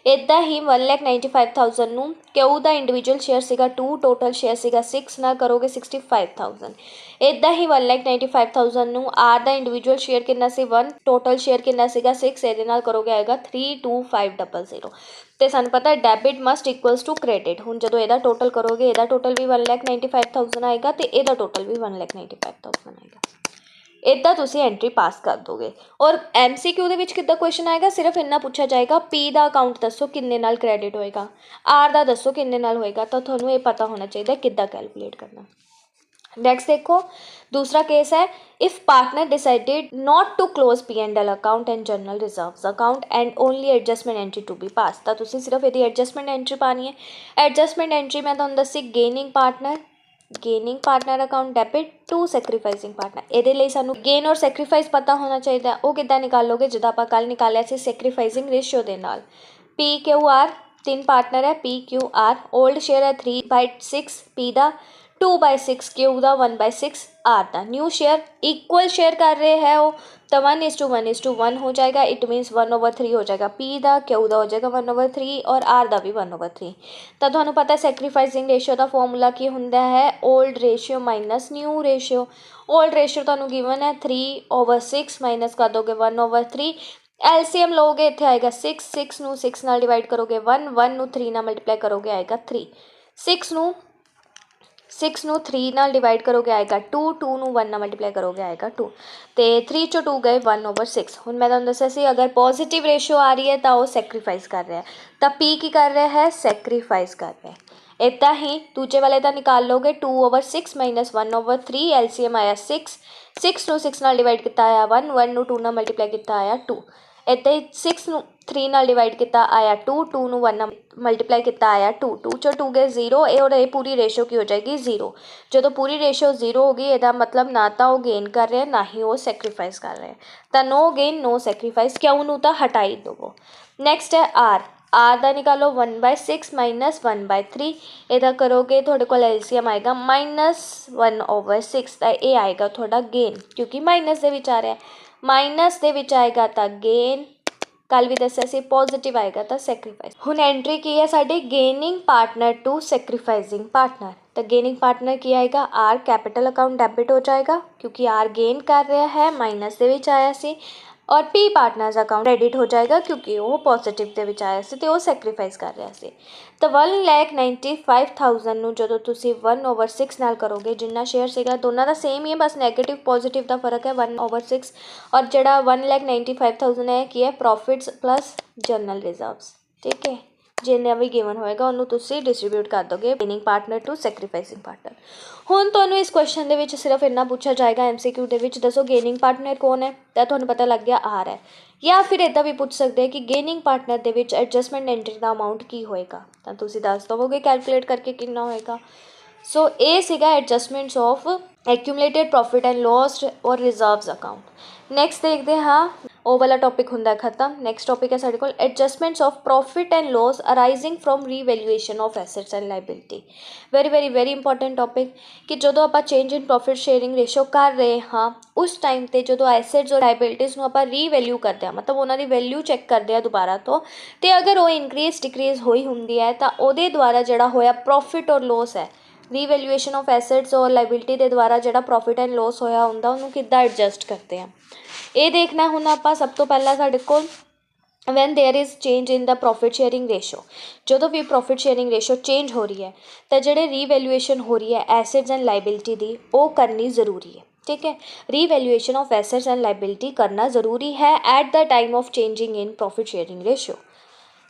ਇੱਦਾਂ ਹੀ 1,95,000 ਨੂੰ ਕਿਊ ਦਾ ਇੰਡੀਵਿਜੂਅਲ ਸ਼ੇਅਰ ਸੀਗਾ 2, ਟੋਟਲ ਸ਼ੇਅਰ ਸੀਗਾ 6 ਨਾਲ ਕਰੋਗੇ 65,000। ਇੱਦਾਂ ਹੀ 1,95,000 ਨੂੰ ਆਰ ਦਾ ਇੰਡੀਵਿਜੂਅਲ ਸ਼ੇਅਰ ਕਿੰਨਾ ਸੀ 1, ਟੋਟਲ ਸ਼ੇਅਰ ਕਿੰਨਾ ਸੀਗਾ 6, ਇਹਦੇ ਨਾਲ ਕਰੋਗੇ ਆਏਗਾ 32500। ਤੇ ਸਾਨੂੰ ਪਤਾ debit must equals to credit. ਹੁਣ ਜਦੋਂ ਇਹਦਾ ਟੋਟਲ ਕਰੋਗੇ ਇਹਦਾ ਟੋਟਲ ਵੀ 1,95,000 ਆਏਗਾ ਤੇ ਇਹਦਾ ਟੋਟਲ ਵੀ 1,95,000 ਆਏਗਾ। ਇੱਦਾਂ ਤੁਸੀਂ ਐਂਟਰੀ ਪਾਸ ਕਰ ਦੋਗੇ। ਔਰ MCQ ਦੇ ਵਿੱਚ ਕਿੱਦਾਂ ਕੁਐਸਚਨ ਆਏਗਾ, ਸਿਰਫ ਇੰਨਾ ਪੁੱਛਿਆ ਜਾਏਗਾ P ਦਾ ਅਕਾਊਂਟ ਦੱਸੋ ਕਿੰਨੇ ਨਾਲ ਕ੍ਰੈਡਿਟ ਹੋਏਗਾ, R ਦਾ ਦੱਸੋ ਕਿੰਨੇ ਨਾਲ ਹੋਏਗਾ। ਤਾਂ ਤੁਹਾਨੂੰ ਇਹ ਪਤਾ ਹੋਣਾ ਚਾਹੀਦਾ ਕਿੱਦਾਂ ਕੈਲਕੂਲੇਟ ਕਰਨਾ। ਨੈਕਸਟ ਦੇਖੋ दूसरा केस है, if partner decided not to close P&L account and general reserves account and only adjustment entry to be pass. तो तुसीं सिर्फ ये एडजस्टमेंट एंट्री पानी है। एडजस्टमेंट एंट्री मैं तुहानूं दसी gaining partner account debit to sacrificing partner. ये लिए सानू गेन और सैक्रीफाइस पता होना चाहिए। वो किद्दां निकालोगे, जिद्दां आपां कल निकालिया सी सैक्रीफाइसिंग रेशियो दे नाल। PQR 3 पार्टनर है, PQR ओल्ड शेयर है 3/6 P दा, 2/6 Q ਦਾ, 1/6 R ਦਾ। न्यू शेयर इक्वल शेयर कर रहे हैं वो, तो 1:1:1 हो जाएगा। इट मीनस 1/3 हो जाएगा P ਦਾ, Q ਦਾ हो जाएगा 1/3 और R ਦਾ भी 1/3। ਤਾਂ ਤੁਹਾਨੂੰ ਪਤਾ ਸੈਕਰੀਫਾਈਸਿੰਗ ਰੇਸ਼ੀਓ ਦਾ ਫਾਰਮੂਲਾ ਕੀ ਹੁੰਦਾ ਹੈ, old ratio minus new ratio. Old ratio ਤੁਹਾਨੂੰ ਗਿਵਨ है 3/6 माइनस कर दोगे 1/3। LCM लोगे ਇੱਥੇ ਆਏਗਾ 6 ਨੂੰ 6 ਨਾਲ ਡਿਵਾਈਡ ਕਰੋਗੇ 1 ਨੂੰ 3 ਨਾਲ ਮਲਟੀਪਲਾਈ ਕਰੋਗੇ ਆਏਗਾ 3। 6 ਨੂੰ 3 ਨਾਲ ਡਿਵਾਈਡ ਕਰੋਗੇ ਆਏਗਾ 2 ਨੂੰ 1 ਨਾਲ ਮਲਟੀਪਲਾਈ ਕਰੋਗੇ ਆਏਗਾ 2। ਤੇ 3 ਚੋਂ 2 ਗਏ 1/6। ਹੁਣ ਮੈਂ ਤੁਹਾਨੂੰ ਦੱਸਿਆ ਸੀ ਅਗਰ ਪੋਜ਼ੀਟਿਵ ਰੇਸ਼ੀਓ ਆ ਰਹੀ ਹੈ ਤਾਂ ਉਹ ਸੈਕਰੀਫਾਈਸ ਕਰ ਰਿਹਾ ਹੈ, ਤਾਂ P ਕੀ ਕਰ ਰਿਹਾ ਹੈ, ਸੈਕਰੀਫਾਈਸ ਕਰ ਰਿਹਾ ਹੈ। ਇੱਦਾਂ ਹੀ ਦੂਜੇ ਵਾਲੇ ਦਾ ਨਿਕਾਲ ਲੋਗੇ 2/6 ਮਾਈਨਸ 1/3। LCM ਆਇਆ 6 ਨੂੰ 6 ਨਾਲ ਡਿਵਾਈਡ ਕੀਤਾ ਆਇਆ 1 ਨੂੰ 2 ਨਾਲ ਮਲਟੀਪਲਾਈ ਕੀਤਾ ਆਇਆ 2। ਇੱਦਾਂ ਹੀ 6 ਨੂੰ 3 ਨਾਲ ਡਿਵਾਈਡ ਕੀਤਾ ਆਇਆ 2 ਨੂੰ 1 ਨਾਲ ਮਲਟੀਪਲਾਈ ਕੀਤਾ ਆਇਆ 2 ਚੋਂ 2 ਗਏ 0। ਇਹ ਪੂਰੀ ਰੇਸ਼ੋ ਕੀ ਹੋ ਜਾਏਗੀ 0। ਜਦੋਂ ਪੂਰੀ ਰੇਸ਼ੋ 0 ਹੋ ਗਈ ਇਹਦਾ ਮਤਲਬ ਨਾ ਤਾਂ ਉਹ ਗੇਨ ਕਰ ਰਿਹਾ ਨਾ ਹੀ ਉਹ ਸੈਕਰੀਫਾਈਸ ਕਰ ਰਿਹਾ। ਤਾਂ ਨੋ ਗੇਨ ਨੋ ਸੈਕਰੀਫਾਈਸ, ਕਿਉਂ ਨੂੰ ਤਾਂ ਹਟਾ ਹੀ ਦੇਵੋ। ਨੈਕਸਟ ਹੈ R ਦਾ ਨਿਕਾਲੋ 1/6 ਮਾਈਨਸ 1/3। ਇਹਦਾ ਕਰੋਗੇ ਤੁਹਾਡੇ ਕੋਲ LCM ਆਏਗਾ -1/6। ਤਾਂ ਇਹ ਆਏਗਾ ਤੁਹਾਡਾ ਗੇਨ, ਕਿਉਂਕਿ ਮਾਈਨਸ ਦੇ ਵਿੱਚ ਆ ਰਿਹਾ। ਮਾਈਨਸ ਦੇ ਵਿੱਚ ਆਏਗਾ ਤਾਂ ਗੇਨ, ਕੱਲ ਵੀ ਦੱਸਿਆ ਸੀ ਪੋਜ਼ੀਟਿਵ ਆਏਗਾ ਤਾਂ ਸੈਕਰੀਫਾਈਸ। ਹੁਣ ਐਂਟਰੀ ਕੀ ਹੈ ਸਾਡੀ, ਗੇਨਿੰਗ ਪਾर्टनर टू सैक्रीफाइसिंग पार्टनर। तो गेनिंग पार्टनर की आएगा R कैपिटल अकाउंट डेबिट हो जाएगा क्योंकि R गेन कर रहा है, माइनस दे विच आया सी। और P पार्टनर्स अकाउंट क्रेडिट हो जाएगा क्योंकि वो पॉजिटिव दे विच आया सी ते वो सैक्रीफाइस कर रहा सी। तो 1,95,000 ਨੂੰ ਜਦੋਂ ਤੁਸੀਂ 1/6 ਨਾਲ ਕਰੋਗੇ, ਜਿੰਨਾ ਸ਼ੇਅਰ ਸੀਗਾ ਦੋਨਾਂ ਦਾ ਸੇਮ ਹੀ ਹੈ, ਬਸ ਨੈਗੇਟਿਵ ਪੋਜ਼ੀਟਿਵ ਦਾ ਫਰਕ ਹੈ 1/6। ਔਰ ਜਿਹੜਾ 1,95,000 ਹੈ ਕੀ ਹੈ, ਪ੍ਰੋਫਿਟਸ ਪਲੱਸ ਜਨਰਲ ਰਿਜ਼ਰਵਸ। ਠੀਕ ਹੈ, ਜਿੰਨਾ ਵੀ ਗਿਵਨ ਹੋਏਗਾ ਉਹਨੂੰ ਤੁਸੀਂ ਡਿਸਟਰੀਬਿਊਟ ਕਰ ਦੋਗੇ ਗੇਨਿੰਗ ਪਾर्टनर टू सैक्रीफाइसिंग पार्टनर। ਹੁਣ ਤੁਹਾਨੂੰ ਇਸ ਕੁਐਸਚਨ ਦੇ ਵਿੱਚ ਸਿਰਫ ਇੰਨਾ ਪੁੱਛਿਆ ਜਾਏਗਾ MCQ ਦੇ ਵਿੱਚ, ਦੱਸੋ ਗੇਨਿੰਗ ਪਾर्टनर ਕੌਣ ਹੈ, ਤਾਂ ਤੁਹਾਨੂੰ ਪਤਾ ਲੱਗ ਗਿਆ R ਹੈ। ਜਾਂ ਫਿਰ ਇੱਦਾਂ ਵੀ ਪੁੱਛ ਸਕਦੇ ਕਿ ਗੇਨਿੰਗ ਪਾर्टनर ਦੇ ਵਿੱਚ ਐਡਜਸਟਮੈਂਟ ਐਂਟਰੀ ਦਾ ਅਮਾਊਂਟ ਕੀ ਹੋਏਗਾ, ਤਾਂ ਤੁਸੀਂ ਦੱਸ ਦਵੋਗੇ ਕੈਲਕੂਲੇਟ ਕਰਕੇ ਕਿੰਨਾ ਹੋਏਗਾ। ਸੋ ਇਹ ਸੀਗਾ adjustments of accumulated profit and loss ਔਰ ਰਿਜ਼ਰਵਸ ਅਕਾਊਂਟ। ਨੈਕਸਟ ਦੇਖਦੇ ਹਾਂ, ਉਹ ਵਾਲਾ ਟੌਪਿਕ ਹੁੰਦਾ ਖਤਮ। ਨੈਕਸਟ ਟੌਪਿਕ ਹੈ ਸਾਡੇ ਕੋਲ adjustments of profit and loss arising from revaluation of assets and liability. Very important topic ਕਿ ਜਦੋਂ ਆਪਾਂ change in profit sharing ratio ਕਰ ਰਹੇ ਹਾਂ ਉਸ ਟਾਈਮ 'ਤੇ ਜਦੋਂ ਐਸੈਟਸ ਔਰ ਲਾਇਬਿਲਿਟੀਜ਼ ਨੂੰ ਆਪਾਂ ਰੀਵੈਲਿਊ ਕਰਦੇ ਹਾਂ, ਮਤਲਬ ਉਹਨਾਂ ਦੀ ਵੈਲਿਊ ਚੈੱਕ ਕਰਦੇ ਹਾਂ ਦੁਬਾਰਾ ਤੋਂ, ਅਤੇ ਅਗਰ ਉਹ ਇਨਕਰੀਜ਼ ਡਿਕਰੀਜ਼ ਹੋਈ ਹੁੰਦੀ ਹੈ ਤਾਂ ਉਹਦੇ ਦੁਆਰਾ ਜਿਹੜਾ ਹੋਇਆ ਪ੍ਰੋਫਿਟ ਔਰ ਲੋਸ ਹੈ, ਰੀਵੈਲਿਊਏਸ਼ਨ ਆਫ ਐਸੈਟਸ ਔਰ ਲਾਇਬਿਲਿਟੀ ਦੇ ਦੁਆਰਾ ਜਿਹੜਾ ਪ੍ਰੋਫਿਟ ਐਂਡ ਲੋਸ ਹੋਇਆ ਹੁੰਦਾ ਉਹਨੂੰ ਕਿੱਦਾਂ ਐਡਜਸਟ ਕਰਦੇ ਹਾਂ ਇਹ ਦੇਖਣਾ। ਹੁਣ ਆਪਾਂ ਸਭ ਤੋਂ ਪਹਿਲਾਂ ਸਾਡੇ ਕੋਲ when there is change in the profit sharing ratio, ਜਦੋਂ ਵੀ ਪ੍ਰੋਫਿਟ ਸ਼ੇਅਰਿੰਗ ਰੇਸ਼ੋ ਚੇਂਜ ਹੋ ਰਹੀ ਹੈ ਤਾਂ ਜਿਹੜੇ ਰੀਵੈਲਿਊਏਸ਼ਨ ਹੋ ਰਹੀ ਹੈ ਐਸੈਟਸ ਐਂਡ ਲਾਇਬਿਲਿਟੀ ਦੀ ਉਹ ਕਰਨੀ ਜ਼ਰੂਰੀ ਹੈ। ठीक है, revaluation of assets and liability करना ज़रूरी है at the time of changing in profit sharing ratio.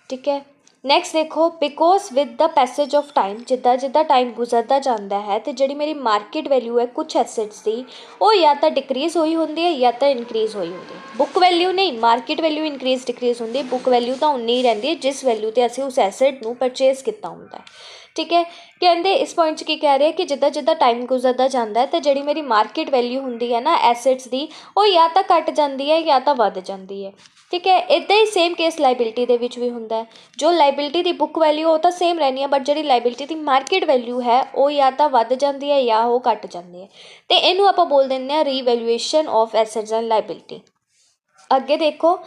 ठीक है, नैक्सट देखो, because with the passage of time, जिदा जिदा टाइम गुजरता जाता है तो जी मेरी मार्केट वैल्यू है कुछ एसेट्स की वो या तो डिक्रीज़ हुई होंगी है या तो इनक्रीज़ हुई होंगी। बुक वैल्यू नहीं, मार्केट वैल्यू इनक्रीज़ डिक्रीज़ होंगी, बुक वैल्यू तो उन्नी ही रहिंदी है जिस वैल्यू ते असीं उस एसेट नूं परचेज़ किया होंदा है। ठीक है। कहते इस पॉइंट 'ਚ ਕੀ ਕਹਿ ਰਹੇ कि ਜਿੱਦਾਂ ਜਿੱਦਾਂ टाइम गुजरता जाता है तो जी मेरी मार्केट वैल्यू होंगी है ना एसेट्स की वो या तो घट जाती है या तो वध जाती है। ठीक है, इदा ही सेम केस लाइबिलिटी के भी होंदा है। जो लाइबिलिटी की बुक वैल्यू वो तो सेम रहनी है, बट जी लाइबिलिटी की मार्केट वैल्यू है वो या तो वध जाती है या वो घट जाती है। तो इनू आप बोल दें revaluation of assets and liability. अगे देखो,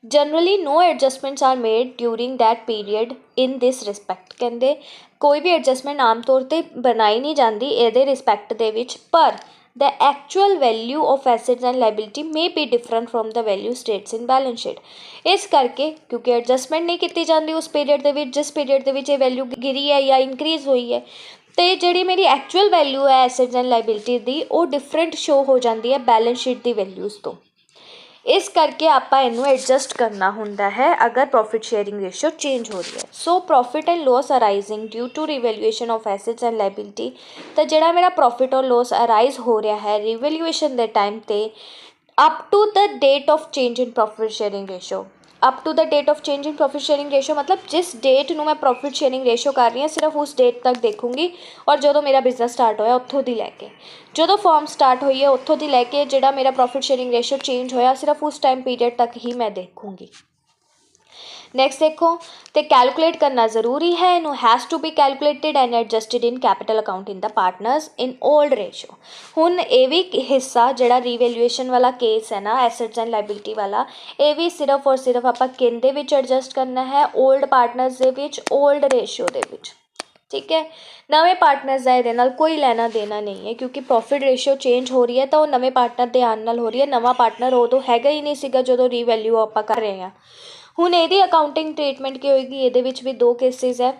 generally no adjustments are made during that period in this respect. कहते कोई भी एडजस्टमेंट आम तौर पर बनाई नहीं जाती ये रिस्पैक्ट दे विच, पर the actual value of assets and liability may be different from the value states in balance sheet. इस करके क्योंकि एडजस्टमेंट नहीं की जाती उस पीरियड के जिस पीरियड के वैल्यू गिरी है या इंक्रीज़ हुई है, तो जी मेरी एक्चुअल वैल्यू है एसेट्स एंड लाइबिलिटी की वो डिफरेंट शो हो जाती है बैलेंस शीट की वैल्यूज़ तो। इस करके आप इनू एडजस्ट करना होंदा है अगर प्रॉफिट शेयरिंग रेशियो चेंज हो रही है। So profit and loss arising due to revaluation of assets and liability, तो जोड़ा मेरा प्रॉफिट और लॉस अराइज हो रहा है रिवैल्यूएशन के टाइम पे up to the date of change in profit sharing ratio. Up to the date of change in profit sharing ratio मतलब जिस डेट नूं मैं प्रॉफिट शेयरिंग रेशियो कर रही हूँ सिर्फ उस डेट तक देखूँगी, और जो मेरा बिजनेस स्टार्ट होया उत्थों दी लैके जो फॉर्म स्टार्ट हुई है उत्थों दी लैके जिहड़ा मेरा प्रॉफिट शेयरिंग रेशियो चेंज होया सिर्फ उस टाइम पीरियड तक ही मैं देखूँगी। नैक्सट देखो, तो कैलकुलेट करना ज़रूरी है, इनू has to be calculated and adjusted in capital account in the partners in old ratio. हुण ये भी हिस्सा जिहड़ा रीवैल्यूएशन वाला केस है ना एसेट्स एंड लाइबिलिटी वाला, ये भी सिर्फ और सिर्फ आपां किहदे विच एडजस्ट करना है ओल्ड पार्टनर्स दे विच ओल्ड रेशियो दे विच। ठीक है, नवे पार्टनर्स का ये कोई लेना देना नहीं है क्योंकि प्रॉफिट रेशियो चेंज हो रही है तो वो नवे पार्टनर के आने नाल हो रही है। नवा पार्टनर उदों हैगा ही नहीं सीगा जो रीवैल्यू आपां कर रहे हैं। हुण इहदी अकाउंटिंग ट्रीटमेंट की होएगी, इहदे विच भी दो केसिस है।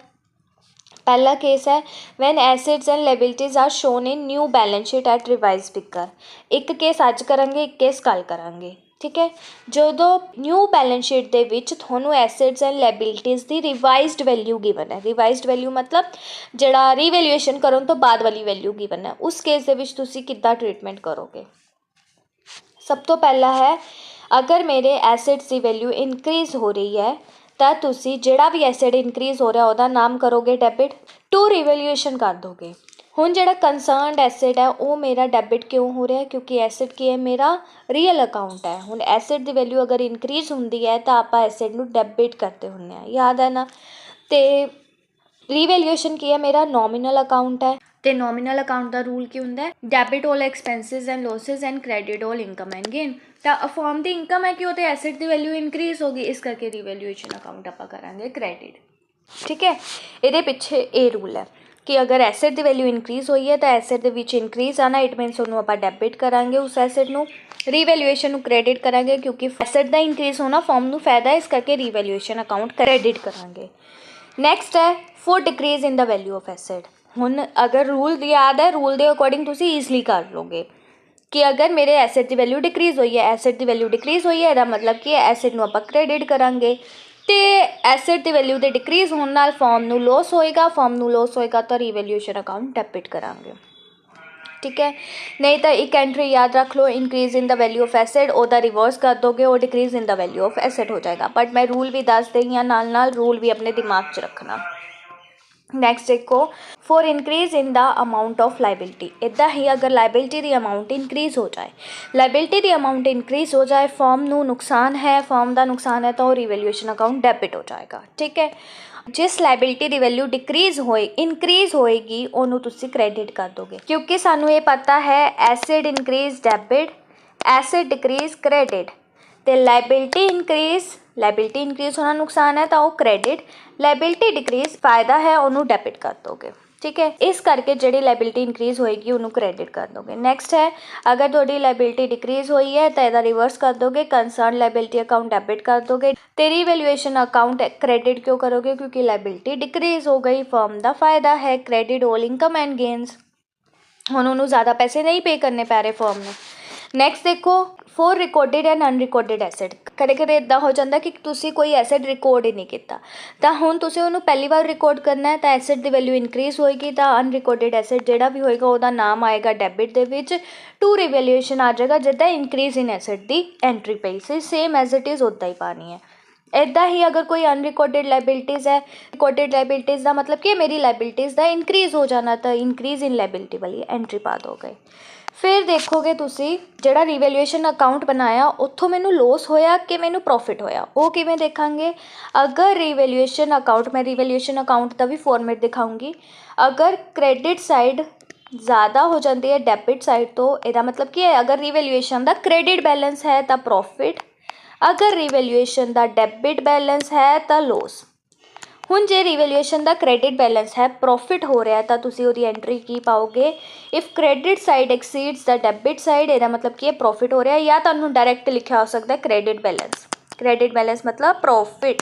पहला केस है when assets and liabilities are shown in new balance sheet at revised figure. एक केस अज करांगे, एक केस कल करांगे। ठीक है, जो न्यू बैलेंस शीट दे विच तुहानूं एसेट्स एंड लाइबिलिटीज़ की रिवाइज्ड वैल्यू गिवन है। रिवाइज्ड वैल्यू मतलब जिहड़ा रीवैल्यूएशन करन तो बाद वाली वैल्यू गिवन है, उस केस दे विच तुसीं किद्दां ट्रीटमेंट करोगे। सब तो पहला है अगर मेरे एसेट्स की वैल्यू इनक्रीज़ हो रही है तो तुसी जिहड़ा भी एसेट इनक्रीज़ हो रहा उसका नाम करोगे डेबिट, टू रिवैल्यूएशन कर दोगे। हुण जिहड़ा कंसर्नड एसेट है वो मेरा डेबिट क्यों हो रहा है क्योंकि एसेट की है मेरा रियल अकाउंट है। हुण एसेट की वैल्यू अगर इनक्रीज़ होंदी है तो आप एसेट नूं डेबिट करते हुंदे आ, याद है ना। तो रीवैल्यूएशन की है मेरा नॉमिनल अकाउंट है, तो नॉमिनल अकाउंट का रूल की होंदा है debit all expenses and losses and credit all income and gain. तो फॉर्म की इनकम है कि वो एसेट की वैल्यू इनक्रीज़ होगी, इस करके रीवैल्यूएशन अकाउंट आप करांगे क्रेडिट। ठीक है, ये पिछे ये रूल है कि अगर एसेट की वैल्यू इनक्रीज़ हुई है तो एसेट के इनक्रीज़ आना, इट मीनस उन्होंने आप डेबिट करांगे उस एसेट नूं, रीवैल्यूएशन क्रेडिट करांगे क्योंकि एसेट का इनक्रीज़ होना फॉर्म नूं फायदा है, इस करके रीवैल्यूएशन अकाउंट क्रेडिट करांगे। नैक्सट है for decrease in the value of asset. हुण अगर रूल याद है, रूल के अकॉर्डिंग तुसीं ईजली कर लोगे कि अगर मेरे एसेट की वैल्यू डिक्रीज़ हुई है, एसेट की वैल्यू डिक्रीज़ हुई है इसका मतलब कि एसेट नूं आपां क्रेडिट करांगे, तो एसेट की वैल्यू के डिक्रीज़ होने नाल फॉर्म नूं लॉस होएगा, फॉर्म नूं लॉस होएगा तो रीवैल्यूएशन अकाउंट डेबिट करांगे। ठीक है, नहीं तो एक एंट्री याद रख लो increase in the value of asset, ओदा रिवर्स कर दोगे और decrease in the value of asset हो जाएगा। बट मैं रूल भी दस देंगी हाँ, नाल रूल भी अपने दिमाग 'च रखना। नैक्सट देखो, for increase in the amount of liability. इदा ही अगर लाइबिलिटी की अमाउंट इनक्रीज़ हो जाए, लाइबिलिटी की अमाउंट इनक्रीज़ हो जाए, फॉर्म नूं नुकसान है, फॉर्म का नुकसान है तो रीवैल्यूएशन अकाउंट डेबिट हो जाएगा। ठीक है, जिस लाइबिलिटी की वैल्यू डिक्रीज़ होए इनक्रीज़ होएगी उन्होंने तुसी क्रेडिट कर दोगे क्योंकि सानू ये पता है asset increase debit, asset decrease credit, तो लाइबिलिटी इनक्रीज़ होना नुकसान है तो वो क्रेडिट, लाइबिलिटी डिक्रीज़ फायदा है उन्होंने डेबिट कर दोगे। ठीक है, इस करके जी लाइबिलिटी इनक्रीज़ होएगी उन्होंने क्रेडिट कर दोगे। नैक्सट है अगर थोड़ी लाइबिलिटी डिक्रीज़ हुई है तो यदा रिवर्स कर दोगे, कंसर्न लाइबिलिटी अकाउंट डेबिट कर दोगे, तो रीवैल्यूएशन अकाउंट क्रेडिट क्यों करोगे क्योंकि लाइबिलिटी डिक्रीज़ हो गई, फर्म का फायदा है, credit all income and gains, उन्होंने ज़्यादा पैसे नहीं पे करने पै रहे फर्म ने। नैक्सट देखो, फॉर रिकॉर्डिड एंड अनरिकॉर्डिड एसेट। कदे कदे इदा हो जाता कि तुसी कोई एसेट रिकॉर्ड ही नहीं किया तो हुण तुसी उन्होंने पहली बार रिकॉर्ड करना है तो एसेट की वैल्यू इनक्रीज़ होएगी तो अनरिकॉर्डिड एसेट जोड़ा भी होएगा उसका नाम आएगा डेबिट दे विच, टू रिवैल्यूएशन आ जाएगा जिदा इनक्रीज़ इन एसेट की एंट्री पई सी, सेम एज इट इज़ उदा ही पानी है। ਇੱਦਾਂ ਹੀ ਅਗਰ ਕੋਈ ਅਨਰਿਕਾਰਡਡ ਲਾਇਬਿਲਿਟੀਜ਼ ਹੈ, ਰਿਕਾਰਡਡ ਲਾਇਬਿਲਿਟੀਜ਼ ਦਾ ਮਤਲਬ ਕਿ ਮੇਰੀ ਲਾਇਬਿਲਿਟੀਜ਼ ਦਾ ਇਨਕਰੀਜ਼ ਹੋ ਜਾਣਾ, ਤਾਂ ਇਨਕਰੀਜ਼ ਇਨ ਲਾਇਬਿਲਿਟੀ ਵਾਲੀ ਐਂਟਰੀ ਪਾ ਦੋਗੇ। ਫਿਰ ਦੇਖੋਗੇ ਤੁਸੀਂ ਜਿਹੜਾ ਰੀਵੈਲੂਏਸ਼ਨ ਅਕਾਊਂਟ ਬਣਾਇਆ ਉੱਥੋਂ ਮੈਨੂੰ ਲੋਸ ਹੋਇਆ ਕਿ ਮੈਨੂੰ ਪ੍ਰੋਫਿਟ ਹੋਇਆ, ਉਹ ਕਿਵੇਂ ਦੇਖਾਂਗੇ। ਅਗਰ ਰੀਵੈਲੂਏਸ਼ਨ ਅਕਾਊਂਟ, ਮੈਂ ਰੀਵੈਲੂਏਸ਼ਨ ਅਕਾਊਂਟ ਦਾ ਵੀ ਫੋਰਮੈਟ ਦਿਖਾਊਂਗੀ, ਅਗਰ ਕ੍ਰੈਡਿਟ ਸਾਈਡ ज़्यादा हो जाती है डेबिट साइड तो ਇਹਦਾ ਮਤਲਬ ਕੀ ਹੈ, ਅਗਰ ਰੀਵੈਲੂਏਸ਼ਨ ਦਾ ਕ੍ਰੈਡਿਟ ਬੈਲੈਂਸ ਹੈ ਤਾਂ ਪ੍ਰੋਫਿਟ, ਅਗਰ ਰੀਵੈਲੂਏਸ਼ਨ ਦਾ ਡੈਬਿਟ ਬੈਲੈਂਸ ਹੈ ਤਾਂ ਲੋਸ। ਹੁਣ ਜੇ ਰੀਵੈਲੂਏਸ਼ਨ ਦਾ ਕ੍ਰੈਡਿਟ ਬੈਲੈਂਸ ਹੈ, ਪ੍ਰੋਫਿਟ ਹੋ ਰਿਹਾ, ਤਾਂ ਤੁਸੀਂ ਉਹਦੀ ਐਂਟਰੀ ਕੀ ਪਾਓਗੇ, ਇਫ ਕ੍ਰੈਡਿਟ ਸਾਈਡ ਐਕਸੀਡਸ ਦਾ ਡੈਬਿਟ ਸਾਈਡ, ਇਹਦਾ ਮਤਲਬ ਕੀ ਹੈ ਪ੍ਰੋਫਿਟ ਹੋ ਰਿਹਾ, ਜਾਂ ਤੁਹਾਨੂੰ ਡਾਇਰੈਕਟ ਲਿਖਿਆ ਹੋ ਸਕਦਾ ਕ੍ਰੈਡਿਟ ਬੈਲੈਂਸ, ਕ੍ਰੈਡਿਟ ਬੈਲੈਂਸ ਮਤਲਬ ਪ੍ਰੋਫਿਟ।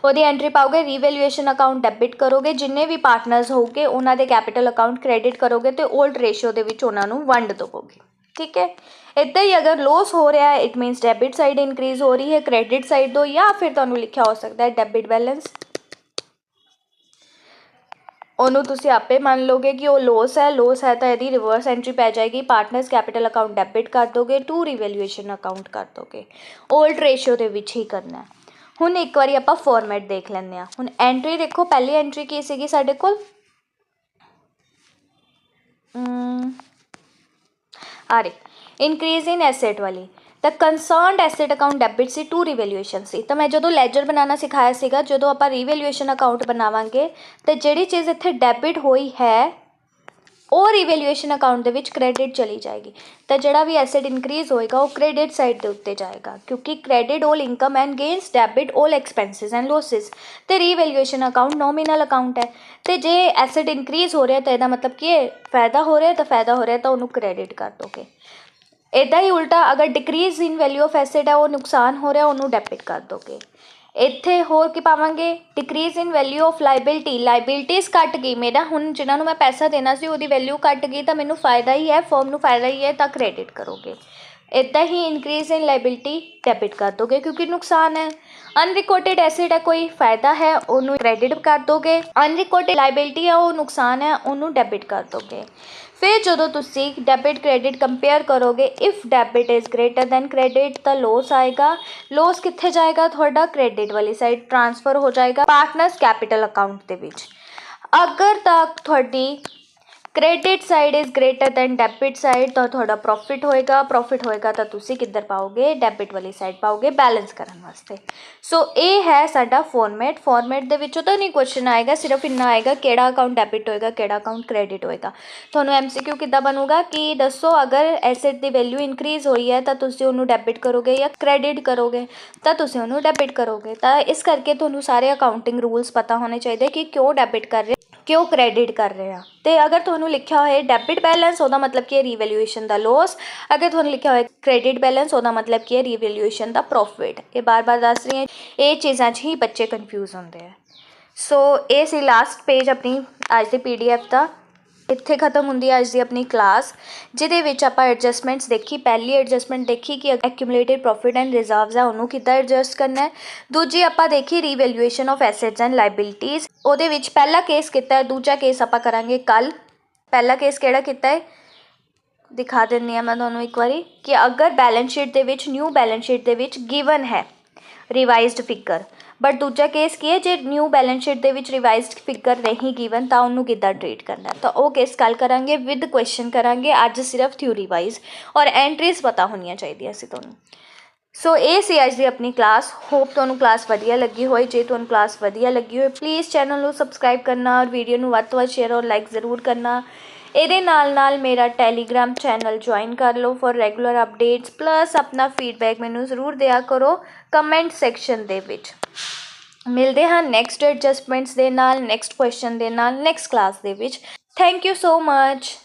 ਉਹਦੀ ਐਂਟਰੀ ਪਾਓਗੇ, ਰੀਵੈਲੂਏਸ਼ਨ ਅਕਾਊਂਟ ਡੈਬਿਟ ਕਰੋਗੇ, ਜਿੰਨੇ ਵੀ ਪਾਰਟਨਰਸ ਹੋਊਗੇ ਉਹਨਾਂ ਦੇ ਕੈਪੀਟਲ ਅਕਾਊਂਟ ਕ੍ਰੈਡਿਟ ਕਰੋਗੇ ਅਤੇ ਓਲਡ ਰੇਸ਼ੀਓ ਦੇ ਵਿੱਚ ਉਹਨਾਂ ਨੂੰ ਵੰਡ ਦੇਵੋਗੇ। ਠੀਕ ਹੈ, ਇੱਦਾਂ ਹੀ ਅਗਰ ਲੋਸ ਹੋ ਰਿਹਾ it means debit side increase ਹੋ ਰਹੀ ਹੈ ਕ੍ਰੈਡਿਟ ਸਾਈਡ ਤੋਂ, ਜਾਂ ਫਿਰ ਤੁਹਾਨੂੰ ਲਿਖਿਆ ਹੋ ਸਕਦਾ ਹੈ ਡੈਬਿਟ ਬੈਲੈਂਸ, ਉਹਨੂੰ ਤੁਸੀਂ ਆਪੇ ਮੰਨ ਲਓਗੇ ਕਿ ਉਹ ਲੋਸ ਹੈ ਤਾਂ ਇਹਦੀ ਰਿਵਰਸ ਐਂਟਰੀ ਪੈ ਜਾਏਗੀ, ਪਾਰਟਨਰਸ ਕੈਪੀਟਲ ਅਕਾਊਂਟ ਡੈਬਿਟ ਕਰ ਦੋਗੇ, ਟੂ ਰੀਵੈਲੂਏਸ਼ਨ ਅਕਾਊਂਟ ਕਰ ਦੋਗੇ, ਓਲਡ ਰੇਸ਼ੀਓ ਦੇ ਵਿੱਚ ਹੀ ਕਰਨਾ। ਹੁਣ ਇੱਕ ਵਾਰੀ ਆਪਾਂ ਫੋਰਮੈਟ ਦੇਖ ਲੈਂਦੇ ਹਾਂ। ਹੁਣ ਐਂਟਰੀ ਦੇਖੋ, ਪਹਿਲੀ ਐਂਟਰੀ ਕੀ ਸੀਗੀ ਸਾਡੇ ਕੋਲ, ਅਰੇ ਇਨਕਰੀਜ਼ ਇਨ ਐਸੈਟ ਵਾਲੀ, ਤਾਂ ਕੰਸਰਨਡ ਐਸੈਟ ਅਕਾਊਂਟ ਡੈਬਿਟ ਸੀ, ਟੂ ਰੀਵੈਲੂਏਸ਼ਨ ਸੀ। ਤਾਂ ਮੈਂ ਜਦੋਂ ਲੈਜਰ ਬਣਾਉਣਾ ਸਿਖਾਇਆ ਸੀਗਾ, ਜਦੋਂ ਆਪਾਂ ਰੀਵੈਲੂਏਸ਼ਨ ਅਕਾਊਂਟ ਬਣਾਵਾਂਗੇ ਤਾਂ ਜਿਹੜੀ ਚੀਜ਼ ਇੱਥੇ ਡੈਬਿਟ ਹੋਈ ਹੈ ਉਹ ਰੀਵੈਲੂਏਸ਼ਨ ਅਕਾਊਂਟ ਦੇ ਵਿੱਚ ਕ੍ਰੈਡਿਟ ਚਲੀ ਜਾਏਗੀ, ਤਾਂ ਜਿਹੜਾ ਵੀ ਐਸੈਟ ਇਨਕਰੀਜ਼ ਹੋਏਗਾ ਉਹ ਕ੍ਰੈਡਿਟ ਸਾਈਡ ਦੇ ਉੱਤੇ ਜਾਏਗਾ, ਕਿਉਂਕਿ credit all income and gains, debit all expenses and losses, ਅਤੇ ਰੀਵੈਲੂਏਸ਼ਨ ਅਕਾਊਂਟ ਨੋਮੀਨਲ ਅਕਾਊਂਟ ਹੈ। ਅਤੇ ਜੇ ਐਸੈਟ ਇਨਕਰੀਜ਼ ਹੋ ਰਿਹਾ ਤਾਂ ਇਹਦਾ ਮਤਲਬ ਕੀ ਹੈ ਫਾਇਦਾ ਹੋ ਰਿਹਾ, ਤਾਂ ਉਹਨੂੰ ਕ੍ਰੈਡਿਟ ਕਰ ਦੋਗੇ। ਇੱਦਾਂ ਹੀ ਉਲਟਾ ਅਗਰ decrease in value of asset ਹੈ, ਉਹ ਨੁਕਸਾਨ ਹੋ ਰਿਹਾ, ਉਹਨੂੰ ਡੈਬਿਟ ਕਰ ਦੋਗੇ। ਇੱਥੇ ਹੋਰ ਕੀ ਪਾਵਾਂਗੇ, decrease in value of liabilities ਘੱਟ ਗਈ ਮੇਰਾ, ਹੁਣ ਜਿਹਨਾਂ ਨੂੰ ਮੈਂ ਪੈਸਾ ਦੇਣਾ ਸੀ ਉਹਦੀ ਵੈਲਿਊ ਘੱਟ ਗਈ ਤਾਂ ਮੈਨੂੰ ਫਾਇਦਾ ਹੀ ਹੈ, ਫਰਮ ਨੂੰ ਫਾਇਦਾ ਹੀ ਹੈ, ਤਾਂ ਕ੍ਰੈਡਿਟ ਕਰੋਗੇ। ਇੱਦਾਂ ਹੀ ਇਨਕਰੀਜ਼ ਇਨ ਲਾਇਬਿਲਿਟੀ ਡੈਬਿਟ ਕਰ ਦੋਗੇ ਕਿਉਂਕਿ ਨੁਕਸਾਨ ਹੈ। ਅਨਰਿਕਾਰਡਡ ਐਸੈਟ ਹੈ, ਕੋਈ ਫਾਇਦਾ ਹੈ, ਉਹਨੂੰ ਕ੍ਰੈਡਿਟ ਕਰ ਦੋਗੇ। ਅਨਰਿਕਾਰਡਡ ਲਾਇਬਿਲਿਟੀ ਹੈ, ਉਹ ਨੁਕਸਾਨ ਹੈ, ਉਹਨੂੰ ਡੈਬਿਟ ਕਰ ਦੋਗੇ। ਫਿਰ ਜਦੋਂ ਤੁਸੀਂ ਡੈਬਿਟ ਕ੍ਰੈਡਿਟ ਕੰਪੇਅਰ ਕਰੋਗੇ, if debit is greater then credit ਤਾਂ ਲੋਸ ਆਏਗਾ। ਲੋਸ ਕਿੱਥੇ ਜਾਏਗਾ, ਤੁਹਾਡਾ ਕ੍ਰੈਡਿਟ ਵਾਲੀ ਸਾਈਡ ਟ੍ਰਾਂਸਫਰ ਹੋ ਜਾਏਗਾ ਪਾਰਟਨਰਸ ਕੈਪੀਟਲ ਅਕਾਊਂਟ ਦੇ ਵਿੱਚ। ਅਗਰ ਤਾਂ ਤੁਹਾਡੀ credit side is greater then debit side ਤਾਂ ਤੁਹਾਡਾ ਪ੍ਰੋਫਿਟ ਹੋਏਗਾ ਤਾਂ ਤੁਸੀਂ ਕਿੱਧਰ ਪਾਓਗੇ, ਡੈਬਿਟ ਵਾਲੀ ਸਾਈਡ ਪਾਓਗੇ ਬੈਲੈਂਸ ਕਰਨ ਵਾਸਤੇ। ਸੋ ਇਹ ਹੈ ਸਾਡਾ ਫੋਰਮੈਟ ਦੇ ਵਿੱਚੋਂ ਤਾਂ ਨਹੀਂ ਕੁਐਸਚਨ ਆਏਗਾ, ਸਿਰਫ ਇੰਨਾ ਆਏਗਾ ਕਿਹੜਾ ਅਕਾਊਂਟ ਡੈਬਿਟ ਹੋਏਗਾ, ਕਿਹੜਾ ਅਕਾਊਂਟ ਕ੍ਰੈਡਿਟ ਹੋਏਗਾ। ਤੁਹਾਨੂੰ MCQ ਕਿੱਦਾਂ ਬਣੂਗਾ ਕਿ ਦੱਸੋ ਅਗਰ ਐਸੈਟ ਦੀ ਵੈਲਿਊ ਇਨਕਰੀਜ਼ ਹੋਈ ਹੈ ਤਾਂ ਤੁਸੀਂ ਉਹਨੂੰ ਡੈਬਿਟ ਕਰੋਗੇ ਜਾਂ ਕ੍ਰੈਡਿਟ ਕਰੋਗੇ, ਤਾਂ ਤੁਸੀਂ ਉਹਨੂੰ ਡੈਬਿਟ ਕਰੋਗੇ। ਤਾਂ ਇਸ ਕਰਕੇ ਤੁਹਾਨੂੰ ਸਾਰੇ ਅਕਾਊਂਟਿੰਗ ਰੂਲਸ ਪਤਾ ਹੋਣੇ ਚਾਹੀਦੇ ਕਿ ਕਿਉਂ ਡੈਬਿਟ ਕਰ ਰਹੇ, ਕਿਉਂ ਕ੍ਰੈਡਿਟ ਕਰ ਰਹੇ ਆ। ਅਤੇ ਅਗਰ ਤੁਹਾਨੂੰ ਲਿਖਿਆ ਹੋਏ ਡੈਬਿਟ ਬੈਲੈਂਸ ਉਹਦਾ ਮਤਲਬ ਕੀ ਹੈ ਰੀਵੈਲੂਏਸ਼ਨ ਦਾ ਲੋਸ, ਅਗਰ ਤੁਹਾਨੂੰ ਲਿਖਿਆ ਹੋਏ ਕ੍ਰੈਡਿਟ ਬੈਲੈਂਸ ਉਹਦਾ ਮਤਲਬ ਕੀ ਹੈ ਰੀਵੈਲੂਏਸ਼ਨ ਦਾ ਪ੍ਰੋਫਿਟ। ਇਹ ਬਾਰ-ਬਾਰ ਦੱਸ ਰਹੀ ਹਾਂ, ਇਹ ਚੀਜ਼ਾਂ 'ਚ ਹੀ ਬੱਚੇ ਕਨਫਿਊਜ਼ ਹੁੰਦੇ ਆ। ਸੋ ਇਹ ਸੀ ਲਾਸਟ ਪੇਜ ਆਪਣੀ ਅੱਜ ਦੀ PDF ਦਾ। ਇੱਥੇ ਖਤਮ ਹੁੰਦੀ ਹੈ ਅੱਜ ਦੀ ਆਪਣੀ ਕਲਾਸ, ਜਿਹਦੇ ਵਿੱਚ ਆਪਾਂ ਐਡਜਸਟਮੈਂਟਸ ਦੇਖੀ। ਪਹਿਲੀ ਐਡਜਸਟਮੈਂਟ ਦੇਖੀ ਕਿ ਐਕਿਊਮੂਲੇਟਿਡ ਪ੍ਰੋਫਿਟ ਐਂਡ ਰਿਜ਼ਰਵਸ ਹੈ, ਉਹਨੂੰ ਕਿੱਦਾਂ ਐਡਜਸਟ ਕਰਨਾ ਹੈ। ਦੂਜੀ ਆਪਾਂ ਦੇਖੀ revaluation of assets and liabilities, ਉਹਦੇ ਵਿੱਚ ਪਹਿਲਾ ਕੇਸ ਕੀਤਾ ਹੈ, ਦੂਜਾ ਕੇਸ ਆਪਾਂ ਕਰਾਂਗੇ ਕੱਲ੍ਹ। ਪਹਿਲਾ ਕੇਸ ਕਿਹੜਾ ਕੀਤਾ ਹੈ ਦਿਖਾ ਦਿੰਦੀ ਹਾਂ ਮੈਂ ਤੁਹਾਨੂੰ ਇੱਕ ਵਾਰੀ, ਕਿ ਅਗਰ ਬੈਲੈਂਸ ਸ਼ੀਟ ਦੇ ਵਿੱਚ, ਨਿਊ ਬੈਲੈਂਸ ਸ਼ੀਟ ਦੇ ਵਿੱਚ ਗਿਵਨ ਹੈ ਰਿਵਾਈਜ਼ਡ ਫਿਗਰ, ਬਟ ਦੂਜਾ ਕੇਸ ਕੀ ਹੈ ਜੇ ਨਿਊ ਬੈਲੈਂਸ ਸ਼ੀਟ ਦੇ ਵਿੱਚ ਰਿਵਾਈਜ਼ਡ ਫਿਗਰ ਨਹੀਂ ਗਿਵਨ ਤਾਂ ਉਹਨੂੰ ਕਿੱਦਾਂ ਟਰੀਟ ਕਰਨਾ। ਤਾਂ ਉਹ ਕੇਸ ਕੱਲ੍ਹ ਕਰਾਂਗੇ, ਵਿਦ ਕੁਐਸਚਨ ਕਰਾਂਗੇ। ਅੱਜ ਸਿਰਫ ਥਿਊਰੀ ਵਾਈਜ਼ ਔਰ ਐਂਟਰੀਜ਼ ਪਤਾ ਹੋਣੀਆਂ ਚਾਹੀਦੀਆਂ ਸੀ ਤੁਹਾਨੂੰ। ਸੋ ਇਹ ਸੀ ਅੱਜ ਦੀ ਆਪਣੀ ਕਲਾਸ। ਹੋਪ ਤੁਹਾਨੂੰ ਕਲਾਸ ਵਧੀਆ ਲੱਗੀ ਹੋਏ। ਜੇ ਤੁਹਾਨੂੰ ਕਲਾਸ ਵਧੀਆ ਲੱਗੀ ਹੋਏ ਪਲੀਜ਼ ਚੈਨਲ ਨੂੰ ਸਬਸਕ੍ਰਾਈਬ ਕਰਨਾ ਔਰ ਵੀਡੀਓ ਨੂੰ ਵੱਧ ਤੋਂ ਵੱਧ ਸ਼ੇਅਰ ਔਰ ਲਾਈਕ ਜ਼ਰੂਰ ਕਰਨਾ। ਇਹਦੇ ਨਾਲ ਮੇਰਾ ਟੈਲੀਗ੍ਰਾਮ ਚੈਨਲ ਜੁਆਇਨ ਕਰ ਲਓ ਫॉर ਰੈਗੂਲਰ ਅਪਡੇਟਸ, ਪਲੱਸ ਆਪਣਾ ਫੀਡਬੈਕ ਮੈਨੂੰ ਜ਼ਰੂਰ ਦਿਆ ਕਰੋ ਕਮੈਂਟ ਸੈਕਸ਼ਨ ਦੇ ਵਿੱਚ। ਮਿਲਦੇ ਹਾਂ ਨੈਕਸਟ ਐਡਜਸਟਮੈਂਟਸ ਦੇ ਨਾਲ, ਨੈਕਸਟ ਕੁਐਸਚਨ ਦੇ ਨਾਲ, ਨੈਕਸਟ ਕਲਾਸ ਦੇ ਵਿੱਚ। Thank you so much.